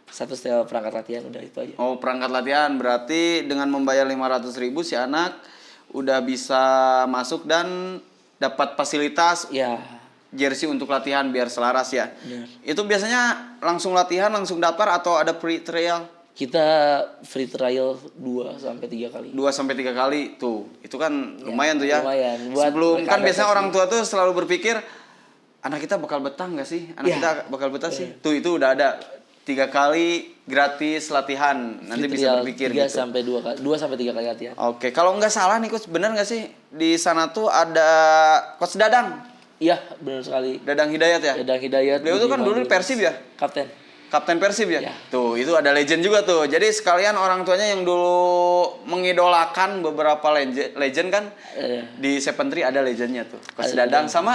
satu setel perangkat latihan, udah itu aja. Oh, perangkat latihan. Berarti dengan membayar 500.000 si anak udah bisa masuk dan dapat fasilitas Ya, jersey untuk latihan biar selaras ya. benar. Itu biasanya langsung latihan, langsung daftar atau ada free trial? Kita free trial 2 sampai 3 kali. 2 sampai 3 kali tuh. Itu kan lumayan tuh ya. lumayan. Buat Sebelum kan mereka biasanya adaptasi. orang tua tuh selalu berpikir anak kita bakal betah nggak sih? Anak Ya. kita bakal betah sih. Tuh itu udah ada 3 kali gratis latihan. Nanti Free bisa trial berpikir 3 gitu. sampai 2 kali, 2 sampai 3 kali latihan. Oke, kalau nggak salah nih Coach, bener nggak sih di sana tuh ada Coach Dadang, Iya, benar sekali. Dadang Hidayat ya? Dadang Hidayat. Beliau tuh kan Budiman dulu di Persib ya? Kapten. Kapten Persib ya? Ya. Tuh, itu ada legend juga tuh. Jadi sekalian orang tuanya yang dulu mengidolakan beberapa legend kan, Eh, di Seventry ada legendnya tuh. Coach Ada Dadang legend. sama,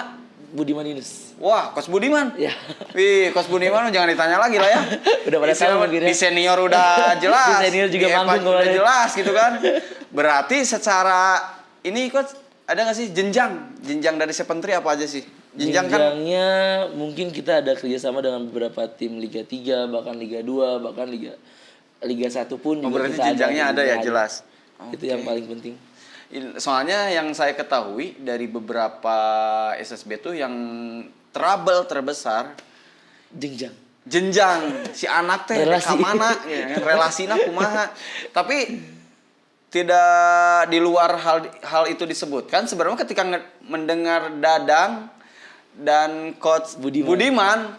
Budiman Yunus. wah, Coach Budiman. Ya. Wih, Coach Budiman jangan ditanya lagi lah ya. Udah pada tahu mungkin ya. Di senior udah jelas. Di senior juga Epa manggung udah kemarin. jelas gitu kan. Berarti secara ini Coach ada nggak sih jenjang dari Seventry apa aja sih? Jenjang kan Jenjangnya mungkin kita ada kerjasama dengan beberapa tim Liga 3, bahkan Liga 2, bahkan Liga 1 pun oh, juga berarti kita jenjangnya ada ya Ada. jelas. Itu yang paling penting. Soalnya yang saya ketahui dari beberapa SSB tuh yang trouble terbesar Jenjang. jenjang si anak teh Relasi. ka mana ya, relasina kumaha. Tapi tidak di luar hal itu disebutkan sebenarnya ketika mendengar Dadang dan Coach Budiman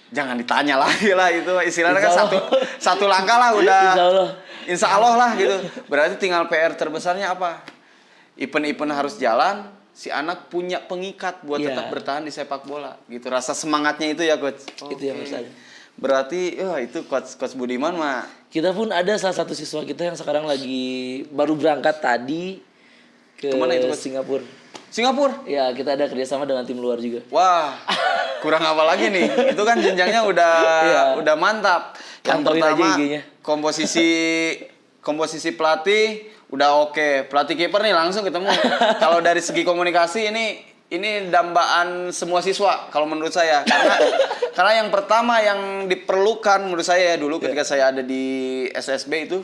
jangan ditanya lagi lah itu istilahnya kan Insya Allah. satu langkah lah udah Insya Allah. Insya Allah lah gitu. Berarti tinggal PR terbesarnya apa? Event-event harus jalan, si anak punya pengikat buat Iya. tetap bertahan di sepak bola gitu. Rasa semangatnya itu ya Coach. Itu yang harus ada. Berarti itu Coach Budiman mah Kita pun ada salah satu siswa kita yang sekarang lagi baru berangkat tadi ke Kemana itu, Coach? Singapura. Singapura. Ya, kita ada kerjasama dengan tim luar juga. Wah, kurang apa lagi nih? Itu kan jenjangnya Iya. udah mantap. Yang Pantauin aja pertama IG-nya. komposisi pelatih udah oke. Pelatih kiper nih langsung ketemu. Kalau dari segi komunikasi ini dambaan semua siswa kalau menurut saya. Karena yang pertama yang diperlukan menurut saya ya dulu ketika saya ada di SSB itu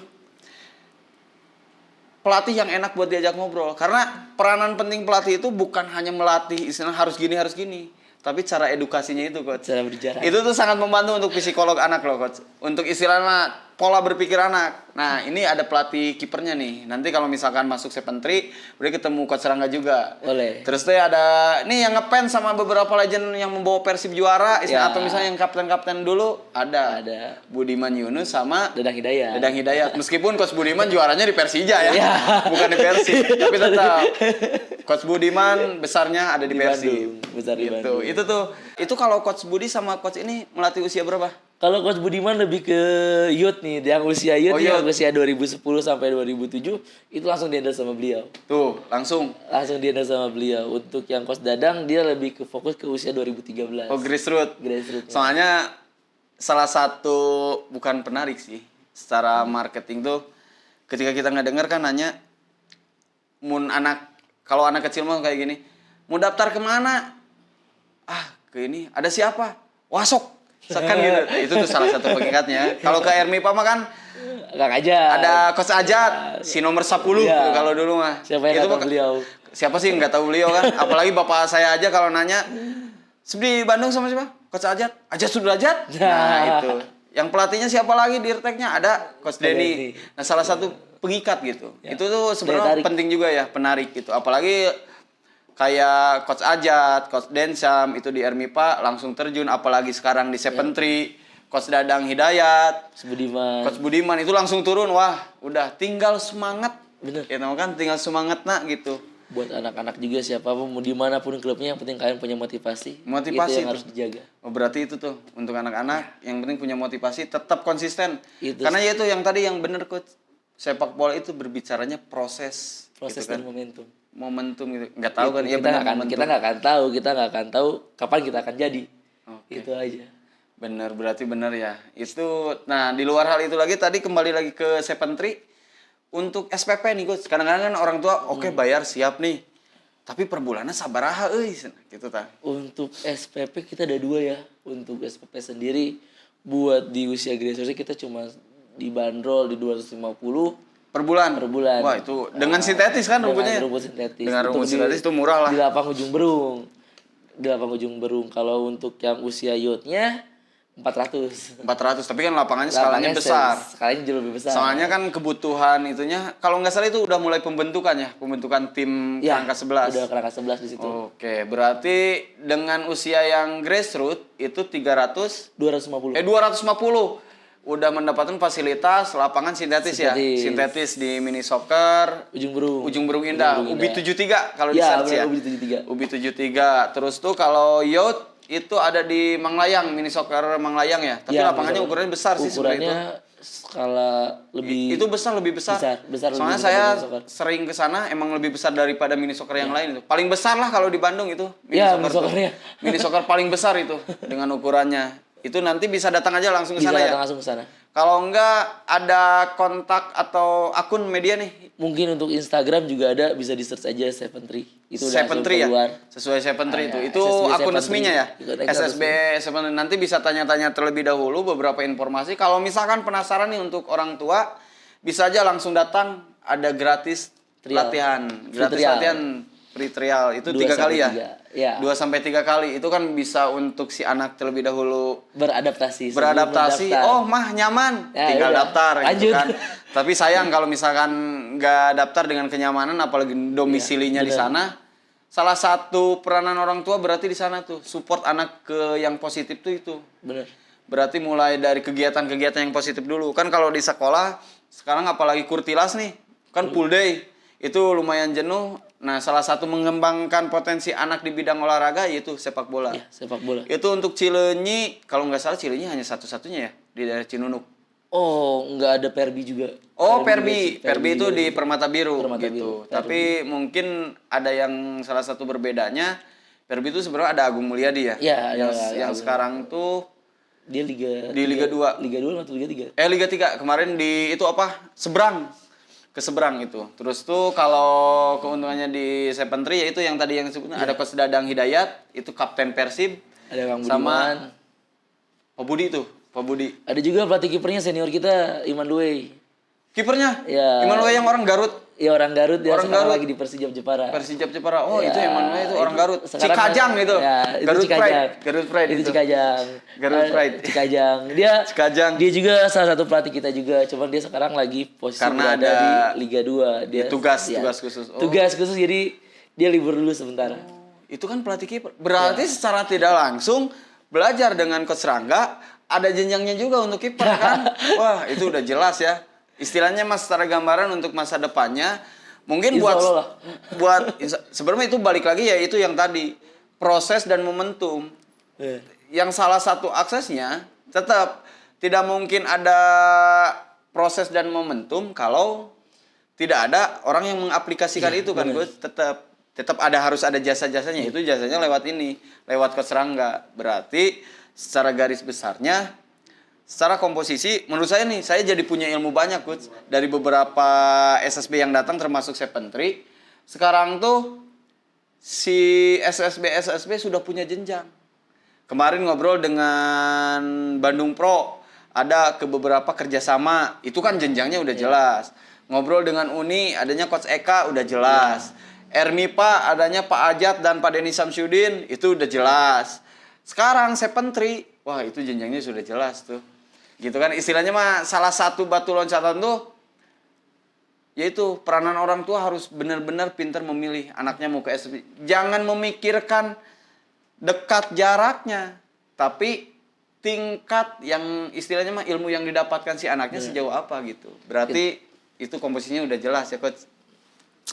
pelatih yang enak buat diajak ngobrol. Karena peranan penting pelatih itu bukan hanya melatih istilah harus gini, tapi cara edukasinya itu, Coach. Cara berbicara. Itu tuh sangat membantu untuk psikolog anak loh, Coach. Untuk istilahnya pola berpikir anak. Nah, ini ada pelatih kipernya nih. Nanti kalau misalkan masuk Seventry, udah ketemu Coach Rangga juga. Boleh. Terus tuh ada nih yang ngefans sama beberapa legend yang membawa Persib juara, Ya. atau misalnya yang kapten-kapten dulu ada. Ada. Budiman Yunus sama Dadang Hidayat. Dadang Hidayat. Meskipun Coach Budiman juaranya di Persija ya. Ya. Bukan di Persib, tapi tetap Coach Budiman besarnya ada di Di Persib. Bandung, besar di Gitu. Bandung. Itu kalau Coach Budi sama Coach ini melatih usia berapa? Kalau Coach Budiman lebih ke youth nih, yang usia youth Oh, yang youth. usia 2010 sampai 2007 itu langsung dihandle sama beliau. Tuh, langsung. Langsung dihandle sama beliau. Untuk yang Coach Dadang dia lebih ke fokus ke usia 2013. Oh, grassroots. Grassroots. Soalnya salah satu bukan penarik sih secara marketing tuh ketika kita ngedenger kan nanya kalau anak kecil mah kayak gini, mau daftar kemana? Ke ini ada siapa? Wasok. Kan gitu. Itu tuh salah satu pengikatnya. Kalau ke Ermipa mah kan Kang aja. ada Coach Ajat, si nomor 10 Iya. kalau dulu mah. Siapa yang nggak tahu mah- beliau? Siapa sih yang nggak tahu beliau kan? Apalagi bapak saya aja kalau nanya, di Bandung sama siapa? Coach Ajat. Ajat Sudrajat. Nah, itu. Yang pelatihnya siapa lagi di Irteknya? Ada Coach Denny. Denny. Nah, salah satu pengikat gitu. Ya. Itu tuh Daya sebenarnya tarik. penting juga ya, penarik gitu. Apalagi kayak Coach Ajat, Coach Densam itu di Ermipa langsung terjun, apalagi sekarang di Seventry, Coach Dadang Hidayat, Budiman. Coach Budiman itu langsung turun. Wah, udah tinggal semangat. Bener. Ya kan tinggal semangat nak gitu. Buat anak-anak juga siapapun mau dimanapun klubnya yang penting kalian punya motivasi. Motivasi itu yang tuh. harus dijaga. Oh, berarti itu tuh untuk anak-anak yang penting punya motivasi, tetap konsisten. Itu. Karena ya itu yang tadi yang bener Coach. Sepak bola itu berbicaranya proses Proses gitu kan. dan momentum. Momentum gitu. Nggak tahu kan ya kita benar nggak akan momentum. kita nggak akan tahu kapan kita akan jadi. Oke. Itu aja. Bener, berarti bener ya. Itu, nah di luar hal itu lagi tadi kembali lagi ke Seventry. Untuk SPP nih Coach, kadang-kadang kan orang tua oke, bayar siap nih. Tapi per bulannya sabaraha euy gitu ta. Untuk SPP kita ada 2 ya. Untuk SPP sendiri buat di usia grassroots kita cuma dibanderol di 250 Per bulan. per bulan. Wah, itu dengan sintetis kan rumputnya. Dengan rumput sintetis. Dengan Untuk rumput sintetis itu murah lah. Di lapang ujung berung. Di lapang ujung berung. Kalau untuk yang usia youth-nya 400. 400, tapi kan lapangannya skalanya besar. Skalanya jauh lebih besar. Soalnya kan kebutuhan itunya, kalau nggak salah itu udah mulai pembentukan ya, pembentukan tim ya, kerangka 11. Udah kerangka 11 di situ. Oke, berarti dengan usia yang grassroots itu 300 250. 250 udah mendapatkan fasilitas lapangan sintetis ya. Sintetis di mini soccer Ujung berung. Ujung Berung Indah, Ubi 73 kalau di Ya, search ya. Ubi 73. Ubi 73. Terus tuh kalau youth itu ada di Manglayang, mini soccer Manglayang ya. Tapi Ya, lapangannya ukurannya besar sih sebenarnya itu. Ukurannya skala lebih Itu besar, lebih besar. Besar Soalnya lebih besar saya dari soccer. sering ke sana emang lebih besar daripada mini soccer yang lain itu. Paling besar lah kalau di Bandung itu. Ya, tuh. mini soccernya. Mini soccer paling besar itu dengan ukurannya. Itu nanti bisa datang aja langsung ke Bisa sana ya. datang langsung ke sana. Kalau enggak ada kontak atau akun media nih. Mungkin untuk Instagram juga ada, bisa di search aja Seventry. Itu udah Seventry ya. keluar. Sesuai Seventry itu. ya, Itu SSB akun Seventry. resminya ya. Itu ada akun SSB Seventry. Nanti bisa tanya-tanya terlebih dahulu beberapa informasi. Kalau misalkan penasaran nih untuk orang tua, bisa aja langsung datang, ada gratis Trial. latihan. Free Gratis trial. latihan free trial. Itu 2 3 kali ya. sampai 3. Ya. 2-3 kali. Itu kan bisa untuk si anak terlebih dahulu Beradaptasi. sebelum beradaptasi. mendaftar. Oh, mah nyaman. Ya, Tinggal udah. daftar gitu Lanjut. kan. Tapi sayang kalau misalkan nggak daftar dengan kenyamanan, apalagi domisilinya di benar. sana. Salah satu peranan orang tua berarti di sana tuh support anak ke yang positif tuh itu. Bener. Berarti mulai dari kegiatan-kegiatan yang positif dulu. Kan kalau di sekolah sekarang apalagi kurtilas nih, kan full day. Itu lumayan jenuh. Nah, salah satu mengembangkan potensi anak di bidang olahraga yaitu sepak bola. Ya, sepak bola. Itu untuk Cileunyi, kalau nggak salah Cileunyi hanya satu-satunya ya di daerah Cinunuk. Oh, nggak ada Perbi juga. Oh, Perbi itu juga di ada. Permata Biru Permata gitu. Biru, Tapi mungkin ada yang salah satu berbedanya. Perbi itu sebenarnya ada Agung Mulyadi ya. Ya, yang ada yang Agung. sekarang tuh Dia Liga Di Liga 2. Liga 2 atau Liga 3? Liga 3 kemarin di itu apa? Seberang. Ke seberang itu. Terus tuh kalau keuntungannya di Seventry ya itu yang tadi yang disebutnya ada Coach Dadang Hidayat, itu kapten Persib. Ada Kang Sama Budiman. Pak Budi tuh, Pak Budi. Ada juga pelatih kipernya senior kita, Iman Duwei. Kipernya? Ya. Immanuel yang orang Garut. Ya orang Garut, dia Orang sekarang Garut. lagi di Persijap Jepara. Persijap Jepara. Oh, Ya, itu Emmanuel itu orang Garut. sekarang Cikajang itu. Ya, itu Garut Cikajang. Pride. Garut Pride itu itu. Cikajang. Garut Pride. Cikajang. Dia Cikajang. Dia juga salah satu pelatih kita juga, cuman dia sekarang lagi posisi Karena berada ada di Liga 2. Dia tugas ya, khusus. Oh. Tugas khusus, jadi dia libur dulu sementara. Itu kan pelatih kiper. Berarti secara tidak langsung belajar dengan Coach Rangga, ada jenjangnya juga untuk kiper kan? Wah, itu udah jelas ya. Istilahnya Mas secara gambaran untuk masa depannya mungkin Insya Allah lah. sebenarnya itu balik lagi ya itu yang tadi proses dan momentum. Yang salah satu aksesnya tetap tidak mungkin ada proses dan momentum kalau tidak ada orang yang mengaplikasikan itu kan, Gus. Tetap harus ada jasa-jasanya. Itu jasanya lewat ini, lewat Coach Rangga. Berarti secara garis besarnya, secara komposisi, menurut saya nih, saya jadi punya ilmu banyak, Coach. Dari beberapa SSB yang datang termasuk Seventry. Sekarang tuh si SSB sudah punya jenjang. Kemarin ngobrol dengan Bandung Pro, ada ke beberapa kerjasama, itu kan jenjangnya udah jelas. Ngobrol dengan Uni, adanya Coach Eka udah jelas. Ermipa adanya Pak Ajat dan Pak Denny Samsudin, itu udah jelas. Sekarang Seventry, wah itu jenjangnya sudah jelas tuh. Gitu kan, istilahnya mah salah satu batu loncatan tuh yaitu peranan orang tua harus benar-benar pintar memilih anaknya mau ke SMP. Jangan memikirkan dekat jaraknya, tapi tingkat yang istilahnya mah ilmu yang didapatkan si anaknya sejauh apa gitu. Berarti itu komposisinya udah jelas ya coach.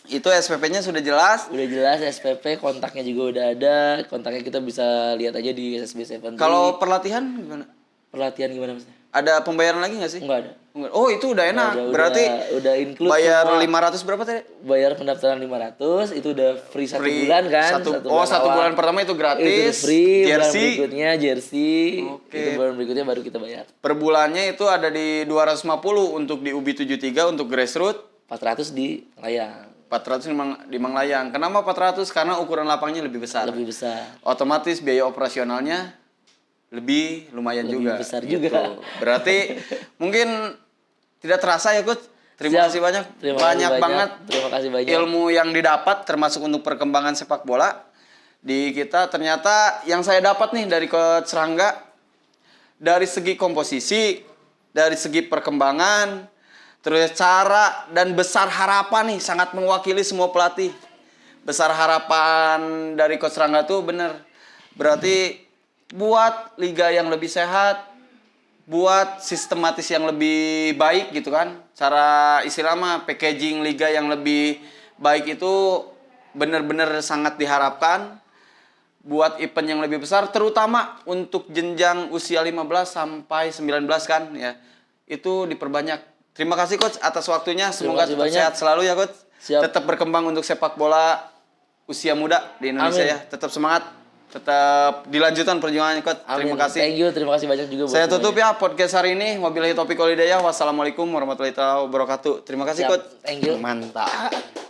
Itu SPP-nya sudah jelas. Udah jelas SPP, kontaknya juga udah ada. Kontaknya kita bisa lihat aja di SSB 7. Kalau pelatihan gimana? Pelatihan gimana maksudnya? Ada pembayaran lagi nggak sih? Enggak ada. Oh itu udah enak. Berarti udah include bayar semua. 500 berapa tadi? Bayar pendaftaran 500, itu udah free 1 bulan kan? Satu awal. bulan pertama itu gratis. Itu udah free. Bulan Jersey. berikutnya jersey. Oke. Itu bulan berikutnya baru kita bayar. Per bulannya itu ada di 250 untuk di UBI 73 untuk grassroots. 400 di layang. 400 di Manglayang. Kenapa 400? Karena ukuran lapangnya lebih besar. Lebih besar. Otomatis biaya operasionalnya lebih lumayan Lebih juga. besar gitu. juga. Berarti mungkin tidak terasa ya Coach. Terima Siap. kasih banyak. Terima kasih banyak banget Terima kasih banyak. ilmu yang didapat termasuk untuk perkembangan sepak bola di kita. Ternyata yang saya dapat nih dari Coach Rangga dari segi komposisi, dari segi perkembangan, terus cara dan besar harapan nih sangat mewakili semua pelatih. Besar harapan dari Coach Rangga tuh bener. Berarti buat liga yang lebih sehat, buat sistematis yang lebih baik gitu kan. Cara istilah mah packaging liga yang lebih baik itu bener-bener sangat diharapkan. Buat event yang lebih besar terutama untuk jenjang usia 15 sampai 19 kan ya. Itu diperbanyak. Terima kasih Coach atas waktunya. Semoga tetap sehat selalu ya Coach. Siap. Tetap berkembang untuk sepak bola usia muda di Indonesia. Amin. Ya. Tetap semangat. Tetap dilanjutkan perjuangannya Coach. Terima Amin. kasih. Terima kasih banyak juga buat Saya tutup semuanya. ya podcast hari ini. Wabillahi taufiq wal hidayah. Wassalamualaikum warahmatullahi wabarakatuh. Terima kasih Siap. Coach. Thank you. Mantap.